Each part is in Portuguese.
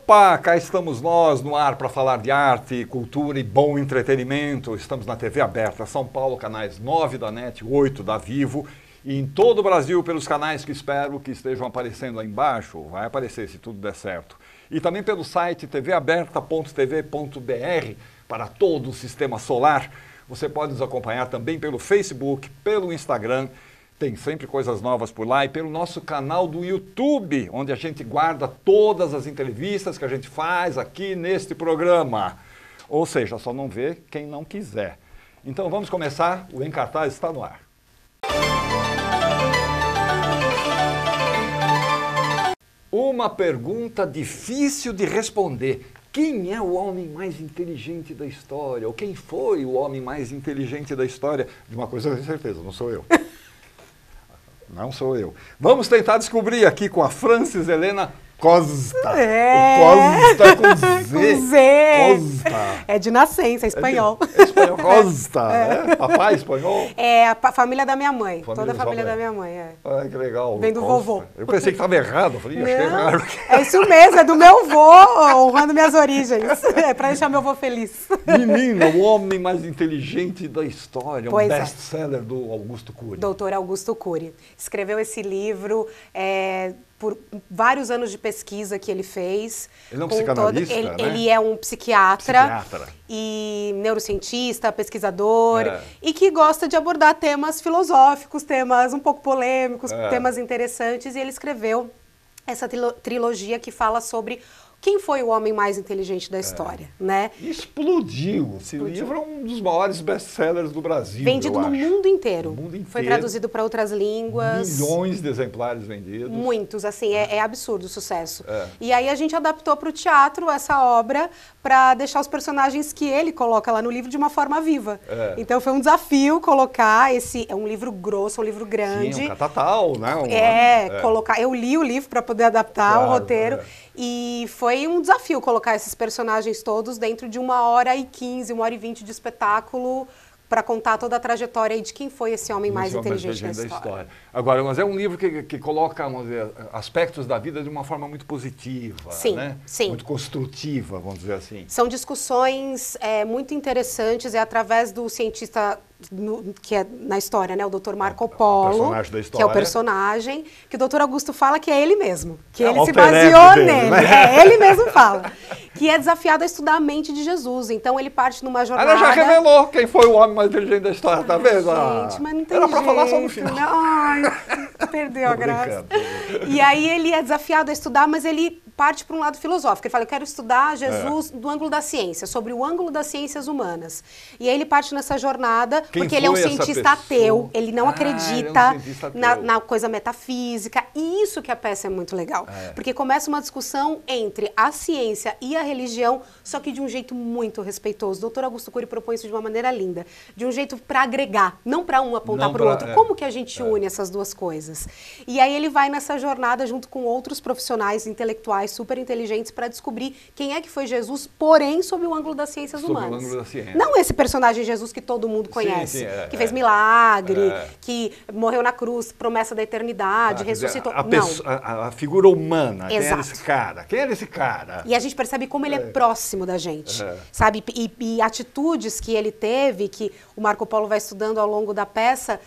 Opa, cá estamos nós no ar para falar de arte, cultura e bom entretenimento. Estamos na TV aberta, São Paulo, canais 9 da NET, 8 da Vivo e em todo o Brasil pelos canais que espero que estejam aparecendo aí embaixo. Vai aparecer se tudo der certo. E também pelo site tvaberta.tv.br para todo o sistema solar. Você pode nos acompanhar também pelo Facebook, pelo Instagram. Tem sempre coisas novas por lá e pelo nosso canal do YouTube, onde a gente guarda todas as entrevistas que a gente faz aqui neste programa. Ou seja, só não vê quem não quiser. Então vamos começar, o Em Cartaz está no ar. Uma pergunta difícil de responder. Quem é o homem mais inteligente da história? Ou quem foi o homem mais inteligente da história? De uma coisa eu tenho certeza, não sou eu. Não sou eu. Vamos tentar descobrir aqui com a Francis Helena Costa. É. O Costa com Z. Com Z. Costa. É de nascença, é espanhol. É espanhol. Costa. É. Papai espanhol? É a família da minha mãe. Família Toda a família da da minha mãe, é. Ai, que legal. Vem do Costa. vovô. Eu pensei que estava errado. Eu falei, achei Não, raro. é isso mesmo, é do meu vô, honrando minhas origens. É para deixar meu vô feliz. Menina, o homem mais inteligente da história. Pois um é. best-seller do Augusto Cury. Doutor Augusto Cury. Escreveu esse livro por vários anos de pesquisa que ele fez. Ele é um psicanalista, né? Ele é um psiquiatra. E neurocientista, pesquisador, e que gosta de abordar temas filosóficos, temas um pouco polêmicos, temas interessantes, e ele escreveu essa trilogia que fala sobre quem foi o homem mais inteligente da história, né? Explodiu. Esse livro é um dos maiores best-sellers do Brasil, vendido no mundo inteiro. No mundo inteiro. Foi traduzido para outras línguas. Milhões de exemplares vendidos. Muitos, assim, é absurdo o sucesso. E aí a gente adaptou para o teatro essa obra para deixar os personagens que ele coloca lá no livro de uma forma viva. Então foi um desafio colocar esse... É um livro grosso, um livro grande. Sim, um catatal, né? Colocar... Eu li o livro para poder adaptar o roteiro. E foi um desafio colocar esses personagens todos dentro de 1h15, 1h20 de espetáculo para contar toda a trajetória aí de quem foi esse homem mais inteligente da história. Agora, mas é um livro que coloca, vamos dizer, aspectos da vida de uma forma muito positiva, né? Sim. Muito construtiva, vamos dizer assim. São discussões muito interessantes, através do cientista que é na história, né, o Dr. Marco Polo, que é o personagem, que o Dr. Augusto fala que é ele mesmo, que ele se baseou nele, né? Ele mesmo fala, que é desafiado a estudar a mente de Jesus. Então ele parte numa jornada... Ela já revelou quem foi o homem mais inteligente da história, tá vendo? Gente, mas não tem Era pra falar só no final. Né? Ai, perdeu a graça. E aí ele é desafiado a estudar, mas ele parte para um lado filosófico. Ele fala, eu quero estudar Jesus do ângulo da ciência, sobre o ângulo das ciências humanas. E aí ele parte nessa jornada, porque ele é um cientista ateu, ele não acredita na coisa metafísica. E isso que a peça é muito legal. Porque começa uma discussão entre a ciência e a religião, só que de um jeito muito respeitoso. O Dr. Augusto Cury propõe isso de uma maneira linda. De um jeito para agregar, não para um apontar para o outro. Como que a gente une essas duas coisas? E aí ele vai nessa jornada junto com outros profissionais intelectuais super inteligentes para descobrir quem é que foi Jesus, porém sob o ângulo das ciências humanas. Sob o ângulo da ciência. Não esse personagem Jesus que todo mundo conhece, que fez milagre, que morreu na cruz, promessa da eternidade, ressuscitou. A figura humana, Exato. Quem era esse cara? Quem era esse cara? E a gente percebe como ele é próximo da gente, sabe? E atitudes que ele teve, que o Marco Polo vai estudando ao longo da peça.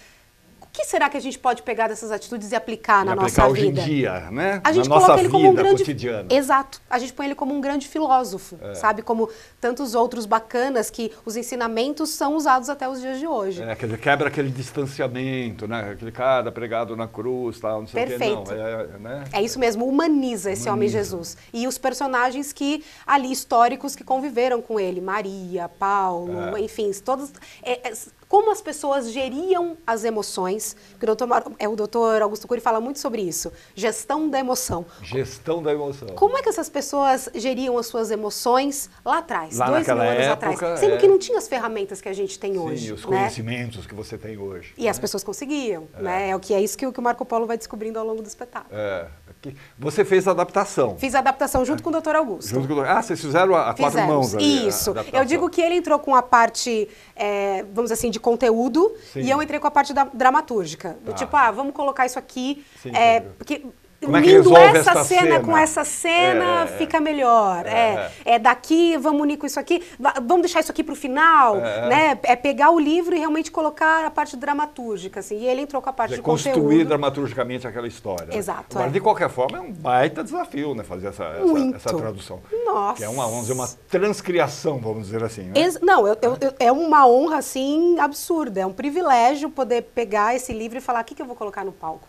O que será que a gente pode pegar dessas atitudes e aplicar na nossa vida? Hoje em dia, né? A gente na nossa coloca ele como um grande cotidiana. Exato. A gente põe ele como um grande filósofo, sabe? Como tantos outros bacanas que os ensinamentos são usados até os dias de hoje. Quebra aquele distanciamento, né? Aquele cara pregado na cruz, tal, não sei Perfeito. o que, não. Né? É isso mesmo, humaniza esse homem Jesus. E os personagens que ali históricos que conviveram com ele, Maria, Paulo, enfim, todos como as pessoas geriam as emoções, porque o doutor Augusto Cury fala muito sobre isso, gestão da emoção. Gestão da emoção. Como é que essas pessoas geriam as suas emoções lá atrás, lá 2 mil anos atrás? Sendo que não tinha as ferramentas que a gente tem hoje. Sim, os conhecimentos que você tem hoje. E as pessoas conseguiam, né? É isso que o Marco Polo vai descobrindo ao longo do espetáculo. Você fez a adaptação. Fiz a adaptação junto com o Dr. Augusto. Vocês fizeram a quatro mãos ali. Isso. Eu digo que ele entrou com a parte, vamos dizer assim, de conteúdo, e eu entrei com a parte dramatúrgica. Do tipo, vamos colocar isso aqui, porque Como é que resolve essa cena? Com essa cena fica melhor. Daqui, vamos unir com isso aqui, vamos deixar isso aqui para o final, né? É pegar o livro e realmente colocar a parte dramatúrgica, assim. E ele entrou com a parte de conteúdo. Construir dramaturgicamente aquela história. Exato. Agora, de qualquer forma, é um baita desafio, né? Fazer essa tradução. Nossa. Que é vamos dizer, uma transcriação, vamos dizer assim. Né? Não, é uma honra, assim, absurda. É um privilégio poder pegar esse livro e falar o que eu vou colocar no palco.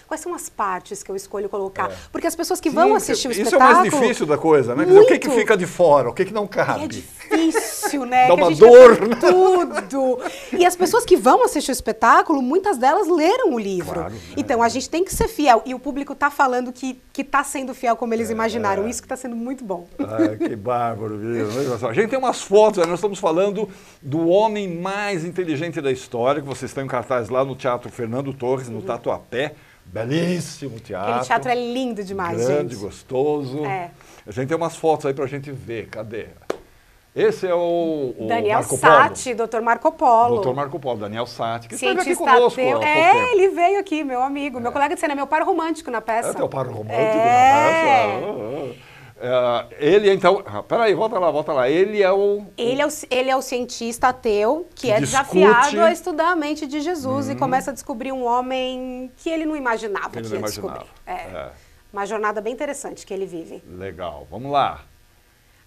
Quais são as partes que eu escolho colocar? Porque as pessoas que vão assistir o espetáculo... Isso é o mais difícil da coisa, né? Quer dizer, o que fica de fora, o que não cabe. É difícil, né? Dá que uma a gente dor. Né? Tudo. E as pessoas que vão assistir o espetáculo, muitas delas leram o livro. Claro, então, a gente tem que ser fiel. E o público está falando que está sendo fiel como eles imaginaram. Isso que está sendo muito bom. Ai, que bárbaro, viu? A gente tem umas fotos, nós estamos falando do homem mais inteligente da história, que vocês estão em cartaz lá no Teatro Fernando Torres, no Tatuapé. Belíssimo teatro. Aquele teatro é lindo demais, grande, gente. Gostoso. A gente tem umas fotos aí pra gente ver. Cadê? Esse é o Daniel Marco Polo. Satti, Dr. Marco Polo. Dr. Marco Polo, Daniel Satti, que esteve cientista aqui conosco ateu. há pouco tempo. Ele veio aqui, meu amigo. Meu colega de cena, meu par romântico na peça. É teu par romântico na peça? Ele, então... Peraí, volta lá. Ele é o... Ele é o cientista ateu que é desafiado a estudar a mente de Jesus e começa a descobrir um homem que ele não imaginava que ia descobrir. Uma jornada bem interessante que ele vive. Legal, vamos lá.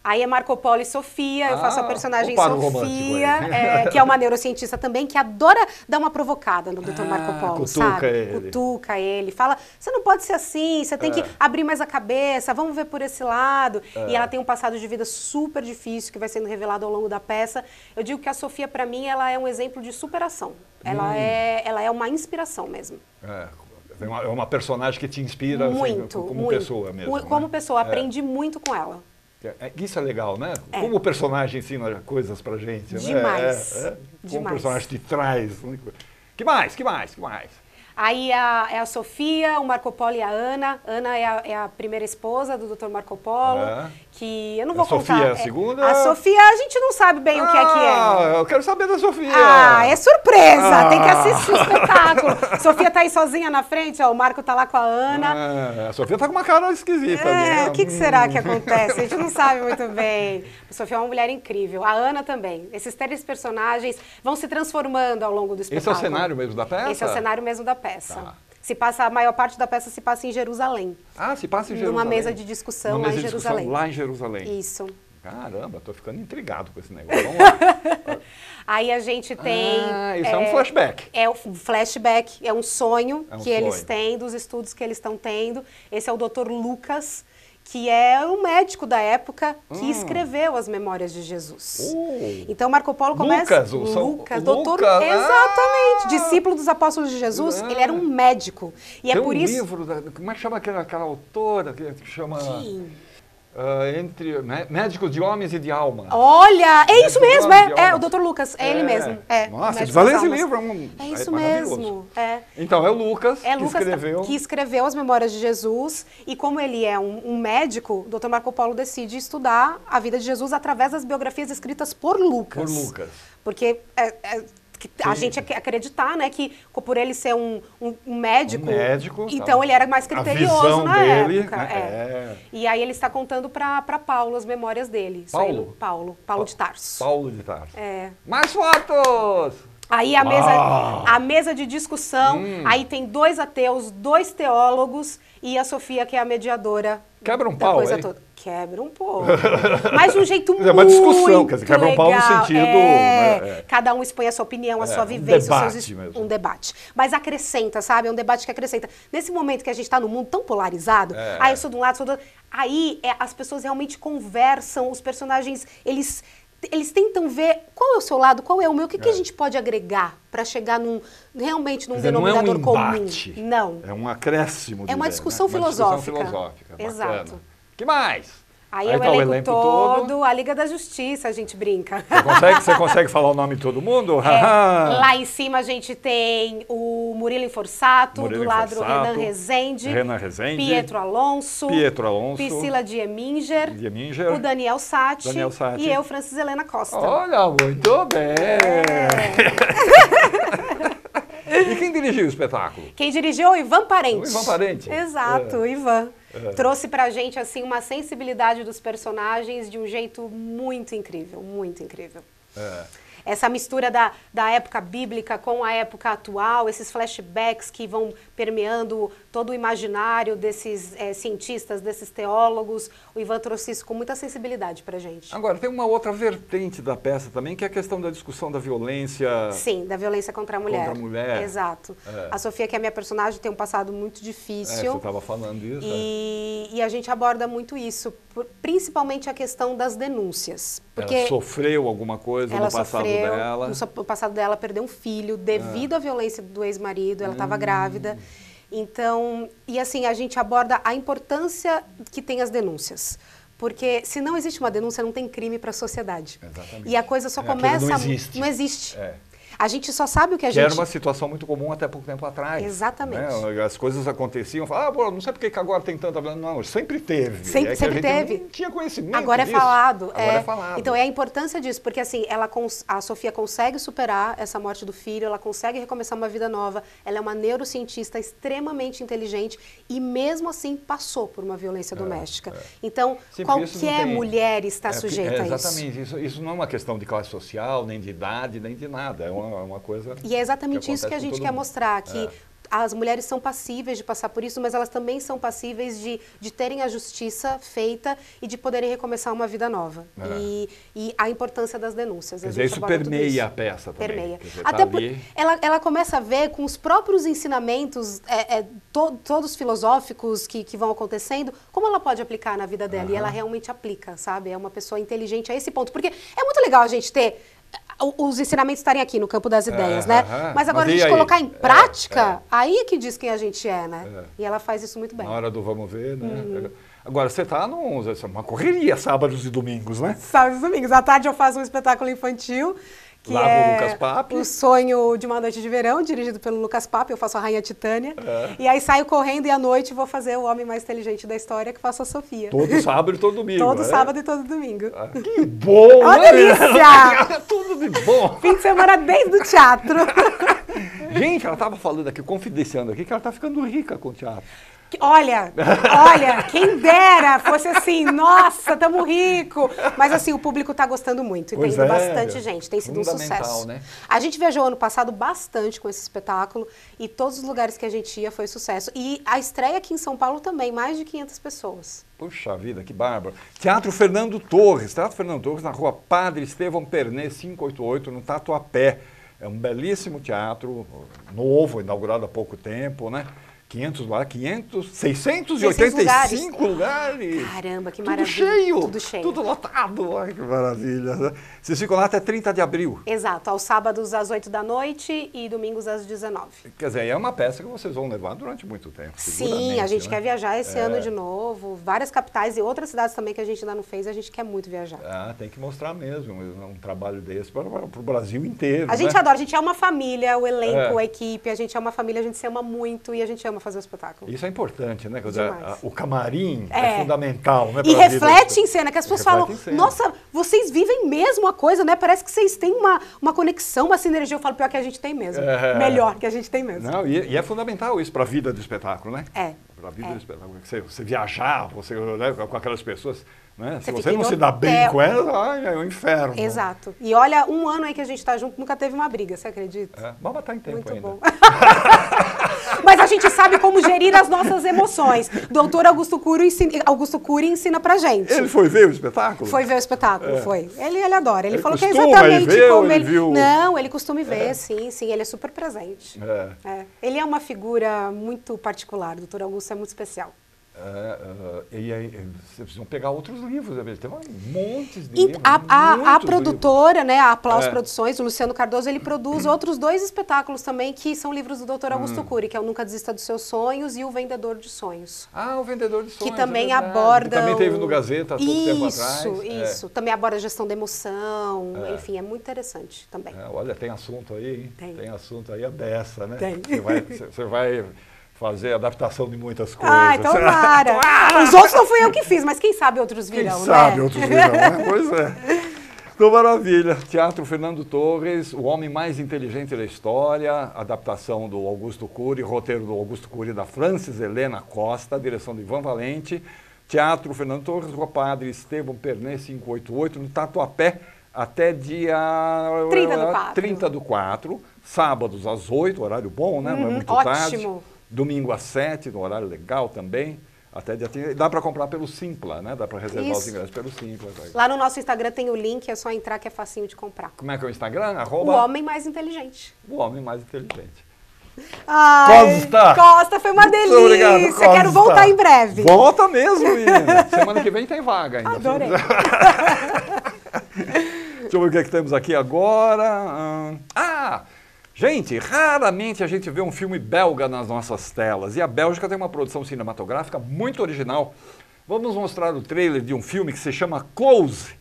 Aí é Marco Polo e Sofia, eu faço a personagem Sofia, que é uma neurocientista também, que adora dar uma provocada no Dr. Marco Polo, sabe? Cutuca ele, fala, você não pode ser assim, você tem que abrir mais a cabeça, vamos ver por esse lado. E ela tem um passado de vida super difícil, que vai sendo revelado ao longo da peça. Eu digo que a Sofia, para mim, ela é um exemplo de superação. Ela é uma inspiração mesmo. É uma personagem que te inspira muito, assim, como pessoa mesmo. Como pessoa, aprendi muito com ela. Isso é legal, né? Como o personagem ensina coisas pra gente. Demais. Né? Como o personagem te traz. Que mais? Aí é a Sofia, o Marco Polo e a Ana. Ana é a primeira esposa do Dr. Marco Polo, que eu não vou contar. A Sofia é a segunda? A Sofia, a gente não sabe bem o que é. Eu quero saber da Sofia. É surpresa, tem que assistir o espetáculo. Sofia tá aí sozinha na frente, ó, o Marco tá lá com a Ana. A Sofia tá com uma cara esquisita. O que será que acontece? A gente não sabe muito bem. A Sofia é uma mulher incrível. A Ana também. Esses 3 personagens vão se transformando ao longo do espetáculo. Esse é o cenário mesmo da peça? Esse é o cenário mesmo da peça. A maior parte da peça se passa em Jerusalém. Se passa em Jerusalém. Numa mesa de discussão lá em Jerusalém. Lá em Jerusalém. Isso. Caramba, tô ficando intrigado com esse negócio. Vamos lá. Aí a gente tem... isso é um flashback. É um flashback, é um sonho eles têm, dos estudos que eles estão tendo. Esse é o Dr. Lucas, que é um médico da época que escreveu as memórias de Jesus. Então Marco Polo começa... Lucas, doutor... Exatamente, discípulo dos apóstolos de Jesus, ele era um médico. E tem é por isso... livro, como é que chama aquela autora que chama... Entre médicos de homens e de alma. Olha, é isso mesmo, o Dr. Lucas, é ele mesmo. Nossa, precisa ler esse livro. É isso mesmo. Então, é o Lucas que escreveu as memórias de Jesus, e como ele é um médico, o Dr. Marco Polo decide estudar a vida de Jesus através das biografias escritas por Lucas. Porque... a gente acreditar, né, que por ele ser um médico, então ele era mais criterioso na época. E aí ele está contando para Paulo as memórias dele. Paulo de Tarso. Paulo de Tarso. Mais fotos! Aí a mesa de discussão, aí tem 2 ateus, 2 teólogos e a Sofia, que é a mediadora. Quebra um pau, coisa toda. Quebra um pouco. Mas de um jeito muito legal. É uma discussão, quer dizer, quebra um pau no sentido... Cada um expõe a sua opinião, a sua vivência. Um debate. Mas acrescenta, sabe? É um debate que acrescenta. Nesse momento que a gente está num mundo tão polarizado, eu sou de um lado, sou do outro. Aí as pessoas realmente conversam, os personagens, eles tentam ver qual é o seu lado, qual é o meu, o que a gente pode agregar para chegar realmente num denominador comum. Não. É um acréscimo. É uma discussão filosófica. Exato. Que mais? Aí é o elenco todo, a Liga da Justiça, a gente brinca. Você consegue falar o nome de todo mundo? Lá em cima a gente tem o Murilo Inforsato, do lado Renan Rezende, Pietro Alonso, Priscila Dieminger, o Daniel Satti e eu, Francis Helena Costa. Olha, muito bem! E quem dirigiu o espetáculo? Quem dirigiu o Ivan Parente. O Ivan Parente. Exato, o Ivan. Trouxe pra gente, assim, uma sensibilidade dos personagens de um jeito muito incrível, muito incrível. Essa mistura da época bíblica com a época atual, esses flashbacks que vão permeando todo o imaginário desses cientistas, desses teólogos. O Ivan trouxe isso com muita sensibilidade pra gente. Agora, tem uma outra vertente da peça também, que é a questão da discussão da violência... Sim, da violência contra a mulher. Contra a mulher. Exato. A Sofia, que é a minha personagem, tem um passado muito difícil. Você estava falando isso. E a gente aborda muito isso, principalmente a questão das denúncias. Porque ela sofreu alguma coisa no passado dela? No passado dela, perdeu um filho devido à violência do ex-marido, ela estava grávida. Então, e assim, a gente aborda a importância que tem as denúncias. Porque se não existe uma denúncia, não tem crime para a sociedade. Exatamente. E a coisa só começa... Não existe. Não existe. A gente só sabe o que a gente... era uma situação muito comum até pouco tempo atrás. Exatamente. Né? As coisas aconteciam, falavam, não sei por que agora tem tanta... Não, sempre teve. Sempre teve. Não tinha conhecimento Agora disso. É falado. Agora é falado. Então, é a importância disso, porque assim, a Sofia consegue superar essa morte do filho, ela consegue recomeçar uma vida nova, ela é uma neurocientista extremamente inteligente e mesmo assim passou por uma violência doméstica. Então, qualquer mulher está sujeita a isso. Exatamente. Isso não é uma questão de classe social, nem de idade, nem de nada. É uma coisa... E é exatamente isso que a gente quer mostrar, que as mulheres são passíveis de passar por isso, mas elas também são passíveis de terem a justiça feita e de poderem recomeçar uma vida nova. E a importância das denúncias. Quer dizer, isso permeia a peça também. Permeia. Dizer, até porque ela começa a ver com os próprios ensinamentos, todos filosóficos que vão acontecendo, como ela pode aplicar na vida dela. E ela realmente aplica, sabe? É uma pessoa inteligente a esse ponto. Porque é muito legal a gente ter... os ensinamentos estarem aqui no campo das ideias, né? Mas agora a gente colocar em prática, aí é que diz quem a gente é, né? E ela faz isso muito bem. Na hora do vamos ver, né? Agora, você está numa correria sábados e domingos, né? Sábados e domingos. À tarde eu faço um espetáculo infantil, que lá é Lucas Pape. O Sonho de uma Noite de Verão, dirigido pelo Lucas Pape. Eu faço a Rainha Titânia. E aí saio correndo e à noite vou fazer o Homem Mais Inteligente da História, que faço a Sofia. Todo sábado e todo domingo. Todo sábado e todo domingo. Que bom! Uma delícia! Tudo de bom! Fim de semana desde o teatro. Gente, ela estava falando aqui, confidenciando aqui, que ela está ficando rica com o teatro. Olha, quem dera fosse assim, nossa, tamo rico. Mas assim, o público tá gostando muito e tem ido bastante gente, tem sido um sucesso. Né? A gente viajou ano passado bastante com esse espetáculo e todos os lugares que a gente ia foi sucesso. E a estreia aqui em São Paulo também, mais de 500 pessoas. Puxa vida, que bárbaro. Teatro Fernando Torres, na rua Padre Estevão Pernê, 588, no Tatuapé. É um belíssimo teatro, novo, inaugurado há pouco tempo, né? 685 lugares. Caramba, que maravilha. Tudo cheio. Tudo lotado. Ai, que maravilha. Vocês ficam lá até 30 de abril. Exato, aos sábados às 8 da noite e domingos às 19. Quer dizer, é uma peça que vocês vão levar durante muito tempo. Sim, a gente quer viajar esse ano de novo. Várias capitais e outras cidades também que a gente ainda não fez, a gente quer muito viajar. Tem que mostrar mesmo um trabalho desse para o Brasil inteiro. A gente adora, a gente é uma família, o elenco, a equipe, a gente é uma família, a gente se ama muito e a gente ama fazer o espetáculo. Isso é importante, né? O camarim é fundamental, né? E reflete em cena, que as pessoas falam, nossa, vocês vivem mesmo a coisa, né? Parece que vocês têm uma conexão, uma sinergia. Eu falo, pior que a gente tem mesmo. Melhor que a gente tem mesmo. Não, e é fundamental isso para a vida do espetáculo, né? Para a vida do espetáculo. Você viajar, né, com aquelas pessoas... Né? Se você não se dá bem com elas, é um inferno. Exato. E olha, um ano aí que a gente está junto, nunca teve uma briga, você acredita? Vamos matar em tempo muito ainda. Bom. Mas a gente sabe como gerir as nossas emoções. Doutor Augusto Cury ensina pra gente. Ele foi ver o espetáculo? Foi ver o espetáculo, foi. Ele adora. Ele falou que é exatamente como ele... Viu? Não, ele costuma ver, sim. Ele é super presente. Ele é uma figura muito particular. O doutor Augusto é muito especial. E aí, vocês precisam pegar outros livros, tem um monte de livros. A produtora, né, a Aplausos Produções, o Luciano Cardoso, ele produz outros 2 espetáculos também que são livros do Dr. Augusto Cury, que é o Nunca Desista dos Seus Sonhos e o Vendedor de Sonhos. O Vendedor de Sonhos. Que também aborda... Que também teve no Gazeta há pouco tempo atrás. Isso. Também aborda a gestão da emoção, enfim, é muito interessante também. Olha, tem assunto aí, hein? Tem assunto aí a beça, né? Tem. Você vai fazer adaptação de muitas coisas. Tomara! Os outros não fui eu que fiz, mas quem sabe outros virão, Quem sabe outros virão, né? Pois é. Então, maravilha. Teatro Fernando Torres, O Homem Mais Inteligente da História, adaptação do Augusto Cury, roteiro do Augusto Cury, da Francis Helena Costa, direção do Ivan Valente. Teatro Fernando Torres, Rua Padre Estevão Pernet 588, no Tatuapé, até dia 30/4, sábados às 8, horário bom, né? Não é muito tarde. Domingo às 7, no horário legal também. Até dia 30. Dá para comprar pelo Simpla, né? Dá para reservar os ingressos pelo Simpla. Lá no nosso Instagram tem o link, é só entrar que é facinho de comprar. Como é que é o Instagram? O Homem Mais Inteligente. O Homem Mais Inteligente. Ai, Costa! Costa, foi uma delícia. Muito obrigado, Costa. Quero voltar em breve. Volta mesmo, menina. Semana que vem tem vaga ainda. Adorei. Deixa eu ver o que é que temos aqui agora. Gente, raramente a gente vê um filme belga nas nossas telas. E a Bélgica tem uma produção cinematográfica muito original. Vamos mostrar o trailer de um filme que se chama Close.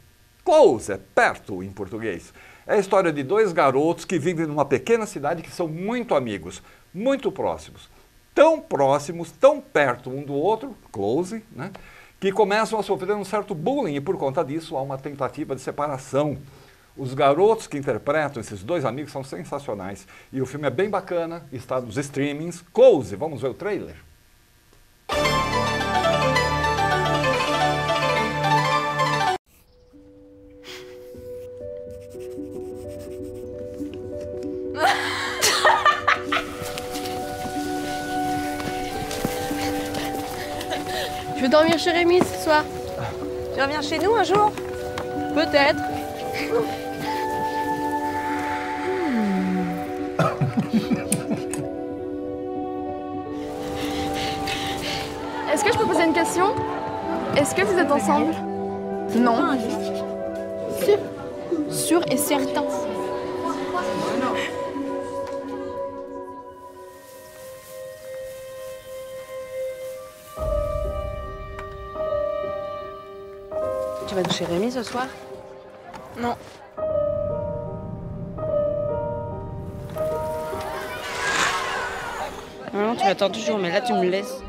Close, é perto em português. É a história de dois garotos que vivem numa pequena cidade que são muito amigos, muito próximos. Tão próximos, tão perto um do outro, close, né? Que começam a sofrer um certo bullying e por conta disso há uma tentativa de separação. Os garotos que interpretam esses dois amigos são sensacionais. E o filme é bem bacana, está nos streamings. Close, vamos ver o trailer? Je vais dormir chez Rémi ce soir. Tu reviens chez nous un jour? Peut-être. Est-ce que je peux poser une question? Est-ce que vous êtes ensemble? Non. Sûr? Sûr et certain. Tu vas chez Rémi ce soir? Non. Non, tu attends toujours, mais là tu me laisses.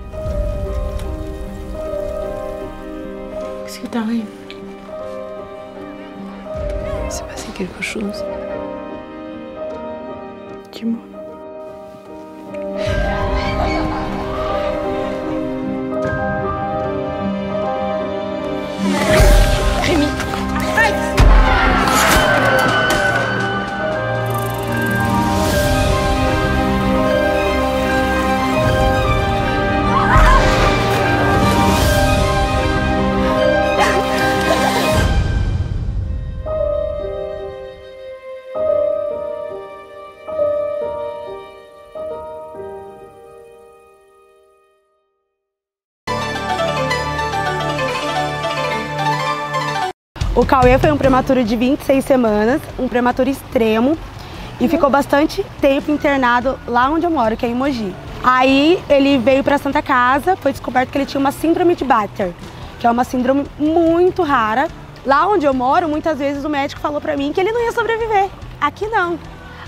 Qu'est-ce qui t'arrive? Il s'est passé quelque chose. Dis-moi. Rémi. O Cauê foi um prematuro de 26 semanas, um prematuro extremo, e ficou bastante tempo internado lá onde eu moro, que é em Mogi. Aí ele veio para Santa Casa, foi descoberto que ele tinha uma síndrome de Bartter, que é uma síndrome muito rara. Lá onde eu moro, muitas vezes o médico falou para mim que ele não ia sobreviver. Aqui não.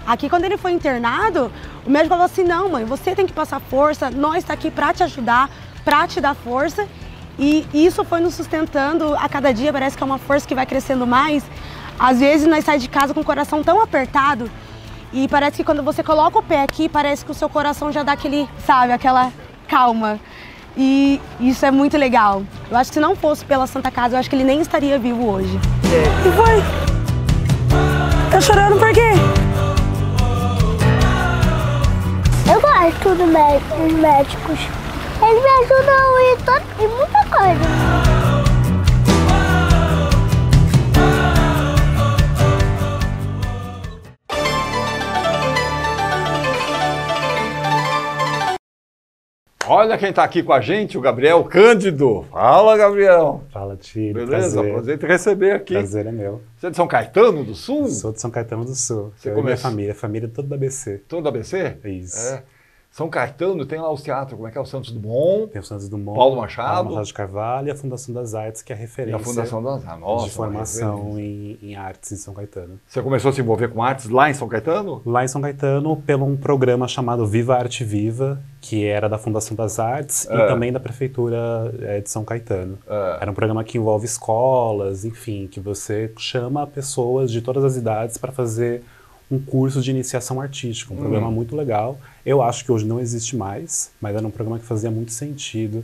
Aqui quando ele foi internado, o médico falou assim, não mãe, você tem que passar força, nós estamos aqui para te ajudar, para te dar força. E isso foi nos sustentando a cada dia, parece que é uma força que vai crescendo mais. Às vezes nós saímos de casa com o coração tão apertado e parece que quando você coloca o pé aqui, parece que o seu coração já dá aquele, sabe, aquela calma. E isso é muito legal. Eu acho que se não fosse pela Santa Casa, eu acho que ele nem estaria vivo hoje. O que foi? Tá chorando por quê? Eu gosto dos médicos. Eles me ajudam em muita coisa. Olha quem está aqui com a gente, o Gabriel Cândido. Fala, Gabriel. Fala, Tiro. Beleza? Prazer te receber aqui. Prazer é meu. Você é de São Caetano do Sul? Sou de São Caetano do Sul. Você eu e minha família toda da ABC. Toda da ABC? Isso. É. São Caetano tem lá os teatros, como é que é? O Santos Dumont, Tem o Santos Dumont, Paulo Machado de Carvalho e a Fundação das Artes, que é a e referência a Fundação das Artes. Nossa, de formação uma em artes em São Caetano. Você começou a se envolver com artes lá em São Caetano? Lá em São Caetano, pelo um programa chamado Viva Arte Viva, que era da Fundação das Artes e também da Prefeitura de São Caetano. Era um programa que envolve escolas, enfim, que você chama pessoas de todas as idades para fazer um curso de iniciação artística, um programa muito legal. Eu acho que hoje não existe mais, mas era um programa que fazia muito sentido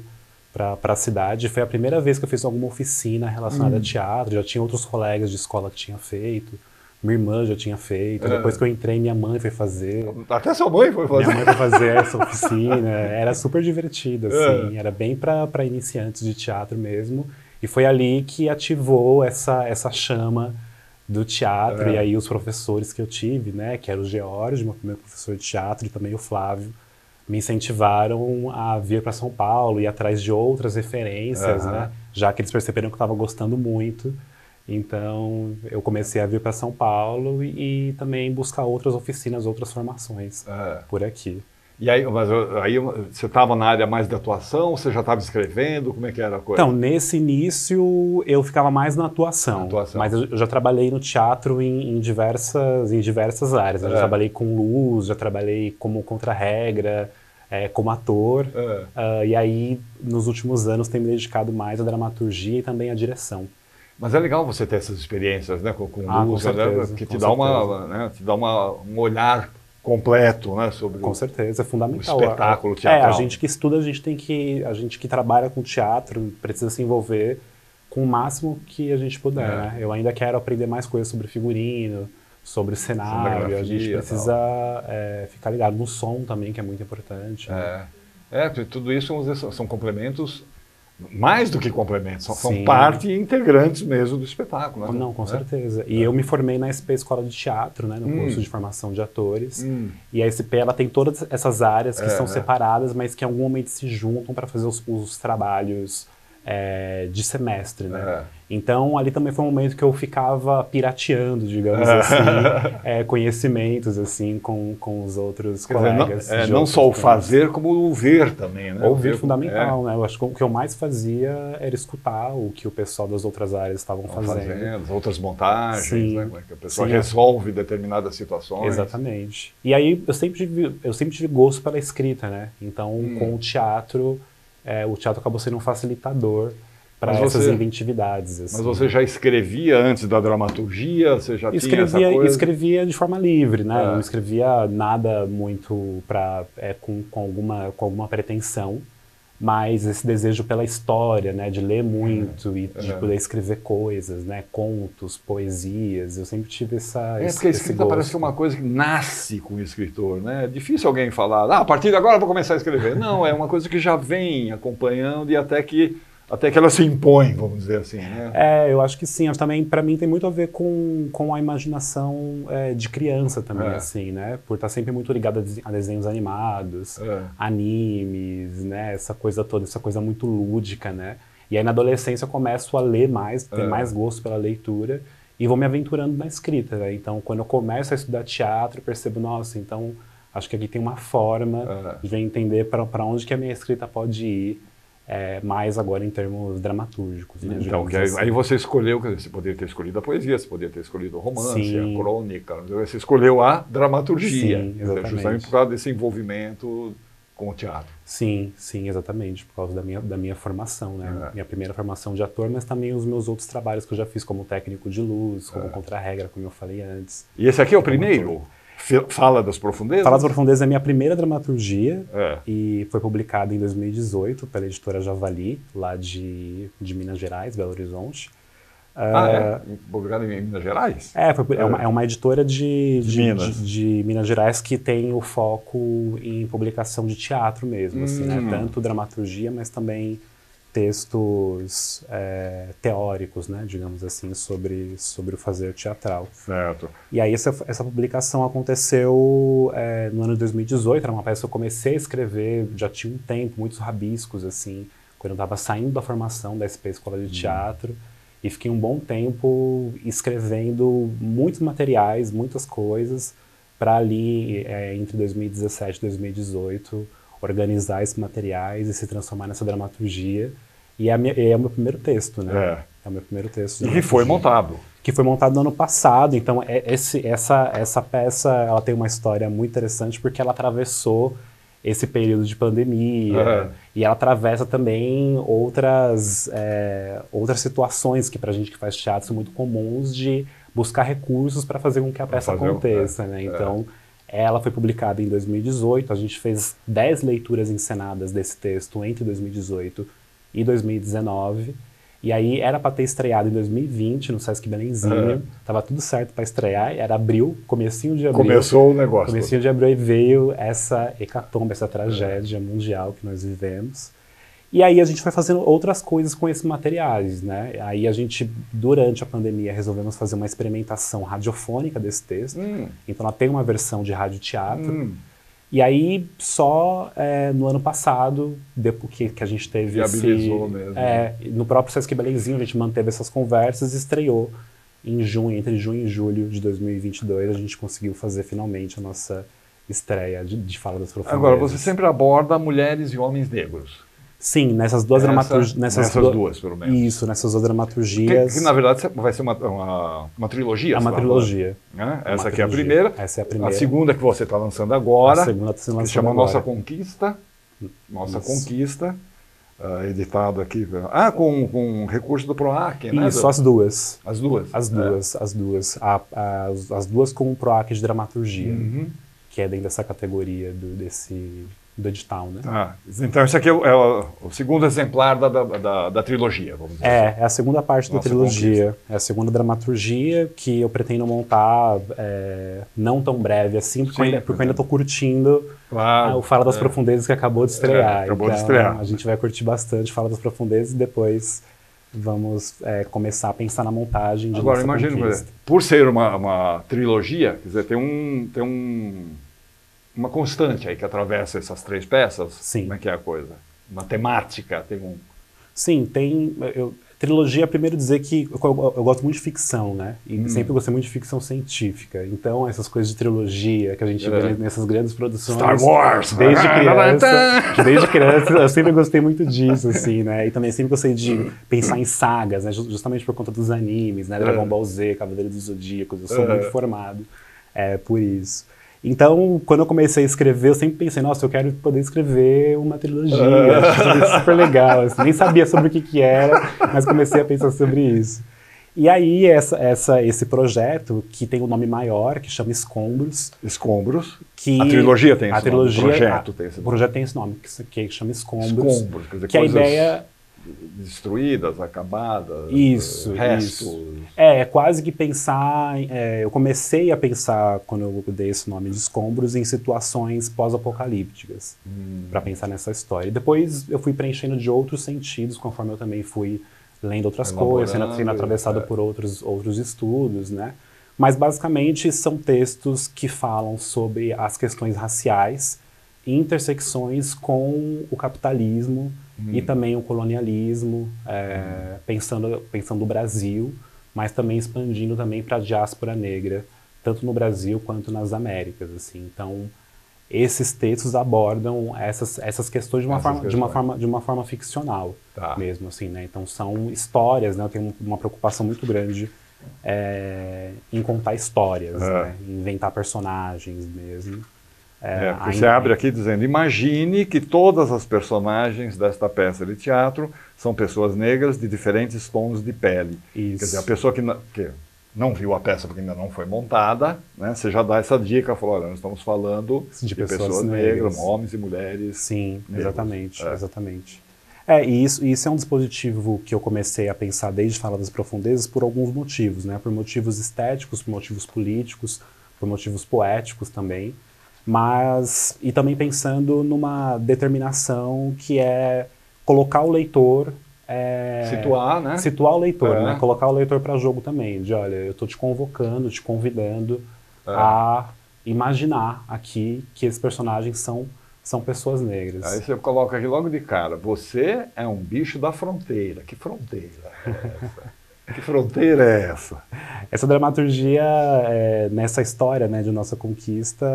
para a cidade. Foi a primeira vez que eu fiz alguma oficina relacionada a teatro, já tinha outros colegas de escola que tinham feito, minha irmã já tinha feito, depois que eu entrei, minha mãe foi fazer. Até sua mãe foi fazer? Minha mãe foi fazer essa oficina, era super divertido, assim, era bem para iniciantes de teatro mesmo, e foi ali que ativou essa chama do teatro, e aí os professores que eu tive, né, que era o George, meu primeiro professor de teatro, e também o Flávio, me incentivaram a vir para São Paulo e ir atrás de outras referências, né, já que eles perceberam que eu estava gostando muito. Então eu comecei a vir para São Paulo e também buscar outras oficinas, outras formações por aqui. E aí, mas aí você estava na área mais de atuação, você já estava escrevendo, como é que era a coisa? Então, nesse início eu ficava mais na atuação. Mas eu já trabalhei no teatro em diversas áreas. Eu já trabalhei com luz, já trabalhei como contra-regra, como ator. E aí, nos últimos anos, tenho me dedicado mais à dramaturgia e também à direção. Mas é legal você ter essas experiências, né, com luz, certeza, né, que te dá um olhar completo, né, sobre com certeza, é fundamental. O espetáculo teatral. A gente que estuda, a gente que trabalha com teatro, precisa se envolver com o máximo que a gente puder, né? Eu ainda quero aprender mais coisas sobre figurino, sobre cenário, a gente precisa ficar ligado no som também, que é muito importante. Né? Tudo isso são complementos, mais do que complementos, são parte integrantes mesmo do espetáculo. Né? Não, com certeza. E eu me formei na SP Escola de Teatro, né, no curso de formação de atores. E a SP ela tem todas essas áreas que são separadas, mas que em algum momento se juntam para fazer os trabalhos de semestre, né? Então, ali também foi um momento que eu ficava pirateando, digamos assim, conhecimentos, assim, com os outros colegas. Não só o fazer, como o ver também, né? Ouvir fundamental, né? Eu acho que o que eu mais fazia era escutar o que o pessoal das outras áreas estavam fazendo. As outras montagens, né? Como é que a pessoa resolve determinadas situações. Exatamente. E aí, eu sempre tive gosto pela escrita, né? Então, com o teatro acabou sendo um facilitador para essas inventividades. Assim. Mas você já escrevia antes da dramaturgia? Você já tinha essa coisa? Escrevia de forma livre, né? Não escrevia nada muito com alguma pretensão, mas esse desejo pela história, né? De ler muito e de poder escrever coisas, né? Contos, poesias. Eu sempre tive porque a escrita parece que é uma coisa que nasce com o escritor, né? É difícil alguém falar, a partir de agora eu vou começar a escrever. Não, é uma coisa que já vem acompanhando e até que ela se impõe, vamos dizer assim, né? Eu acho que sim. Também, para mim, tem muito a ver com a imaginação de criança também, assim, né? Por estar sempre muito ligado a desenhos animados, animes, né? Essa coisa toda, essa coisa muito lúdica, né? E aí, na adolescência, eu começo a ler mais, ter mais gosto pela leitura e vou me aventurando na escrita, né? Então, quando eu começo a estudar teatro, eu percebo, nossa, então, acho que aqui tem uma forma de entender para onde que a minha escrita pode ir. Mais agora em termos dramatúrgicos. Né, então, aí você escolheu, você poderia ter escolhido a poesia, você poderia ter escolhido o romance, a crônica, você escolheu a dramaturgia. Sim, exatamente. Justamente por causa desse envolvimento com o teatro. Sim, exatamente, por causa da minha formação, né? Minha primeira formação de ator, mas também os meus outros trabalhos que eu já fiz como técnico de luz, como contra-regra, como eu falei antes. E esse aqui é o primeiro? Fala das Profundezas? Fala das Profundezas é a minha primeira dramaturgia e foi publicada em 2018 pela editora Javali, lá de Minas Gerais, Belo Horizonte. Publicada em Minas Gerais? É uma editora de Minas Gerais que tem o foco em publicação de teatro mesmo, assim, né? Tanto dramaturgia, mas também textos teóricos, né, digamos assim, sobre o fazer teatral. Certo. E aí essa publicação aconteceu no ano de 2018, era uma peça que eu comecei a escrever, já tinha um tempo, muitos rabiscos, assim, quando eu estava saindo da formação da SP Escola de Teatro, e fiquei um bom tempo escrevendo muitos materiais, muitas coisas, para ali, entre 2017 e 2018, organizar esses materiais e se transformar nessa dramaturgia. E é o meu primeiro texto, né? É o meu primeiro texto. E que foi montado. Que foi montado no ano passado. Então, essa peça, ela tem uma história muito interessante porque ela atravessou esse período de pandemia. E ela atravessa também outras situações que pra gente que faz teatro são muito comuns de buscar recursos para fazer com que a peça aconteça, né? Então, ela foi publicada em 2018, a gente fez 10 leituras encenadas desse texto entre 2018 e 2019, e aí era para ter estreado em 2020 no Sesc Belenzinho, tava tudo certo para estrear, era abril, comecinho de abril. Começou o negócio. Comecinho de abril e veio essa hecatombe, essa tragédia mundial que nós vivemos. E aí a gente foi fazendo outras coisas com esses materiais, né? Aí a gente, durante a pandemia, resolvemos fazer uma experimentação radiofônica desse texto. Então ela tem uma versão de radioteatro. E aí só no ano passado, depois que a gente teve viabilizou mesmo. No próprio Sesc Belenzinho a gente manteve essas conversas e estreou em junho, entre junho e julho de 2022, a gente conseguiu fazer finalmente a nossa estreia de Fala das Profundezas. Agora, você sempre aborda mulheres e homens negros. Sim, nessas duas dramaturgias. Nessas duas, pelo menos. Isso, nessas duas dramaturgias. Que na verdade vai ser uma trilogia. É uma trilogia. Essa aqui é a primeira. Essa é a primeira. A segunda que você está lançando agora. A segunda está lançando que se chama agora. Nossa Conquista. Nossa Conquista. Editado aqui. Com recurso do PROAC, né? Isso, as duas. As duas? As duas. As duas com o PROAC de dramaturgia. Que é dentro dessa categoria do edital, né? Então esse aqui é o segundo exemplar da trilogia, vamos dizer assim. É a segunda parte da trilogia. Conquista. É a segunda dramaturgia que eu pretendo montar não tão breve assim, porque eu ainda estou curtindo o Fala das Profundezas que acabou de estrear. Acabou de estrear. A gente vai curtir bastante Fala das Profundezas e depois vamos começar a pensar na montagem de Agora, Nossa imagino, Conquista. Por ser uma trilogia, quer dizer, tem uma constante aí que atravessa essas três peças. Sim. Como é que é a coisa? Uma temática, tem um... Sim, tem... Trilogia, primeiro dizer que eu gosto muito de ficção, né? E sempre gostei muito de ficção científica. Então, essas coisas de trilogia que a gente vê nessas grandes produções... Star Wars! Desde criança, eu sempre gostei muito disso, assim, né? E também sempre gostei de pensar em sagas, né? Justamente por conta dos animes, né? Dragon Ball Z, Cavaleiro dos Zodíacos, eu sou muito formado por isso. Então, quando eu comecei a escrever, eu sempre pensei, nossa, eu quero poder escrever uma trilogia, acho super legal, assim, nem sabia sobre o que era, mas comecei a pensar sobre isso. E aí, esse projeto, que tem um nome maior, que chama Escombros. Escombros? Que a trilogia tem esse nome? O projeto tem esse nome, que chama Escombros. Escombros, quer dizer, que coisas... a ideia... destruídas, acabadas, restos. É quase que pensar... eu comecei a pensar, quando eu dei esse nome de Escombros, em situações pós-apocalípticas, para pensar nessa história. E depois eu fui preenchendo de outros sentidos, conforme eu também fui lendo outras coisas, sendo atravessado por outros estudos, né? Mas, basicamente, são textos que falam sobre as questões raciais e intersecções com o capitalismo e também o colonialismo, pensando o Brasil, mas também expandindo também para a diáspora negra, tanto no Brasil quanto nas Américas, assim. Então, esses textos abordam essas questões de uma forma ficcional mesmo, assim, né? Então, são histórias, né? Eu tenho uma preocupação muito grande em contar histórias, né? Em inventar personagens mesmo. Porque você abre aqui dizendo, imagine que todas as personagens desta peça de teatro são pessoas negras de diferentes tons de pele. Isso. Quer dizer, a pessoa que não viu a peça porque ainda não foi montada, né, você já dá essa dica, falou, olha, nós estamos falando de pessoas negras, homens e mulheres. Sim, negros. Exatamente. E isso é um dispositivo que eu comecei a pensar desde Fala das Profundezas por alguns motivos, né? Por motivos estéticos, por motivos políticos, por motivos poéticos também. E também pensando numa determinação que é colocar o leitor... Situar, né? Situar o leitor, né? Colocar o leitor para jogo também, de olha, eu estou te convocando, te convidando a imaginar aqui que esses personagens são pessoas negras. Aí você coloca aqui logo de cara, você é um bicho da fronteira. Que fronteira é essa? Que fronteira é essa? Essa dramaturgia, nessa história, né, de nossa conquista,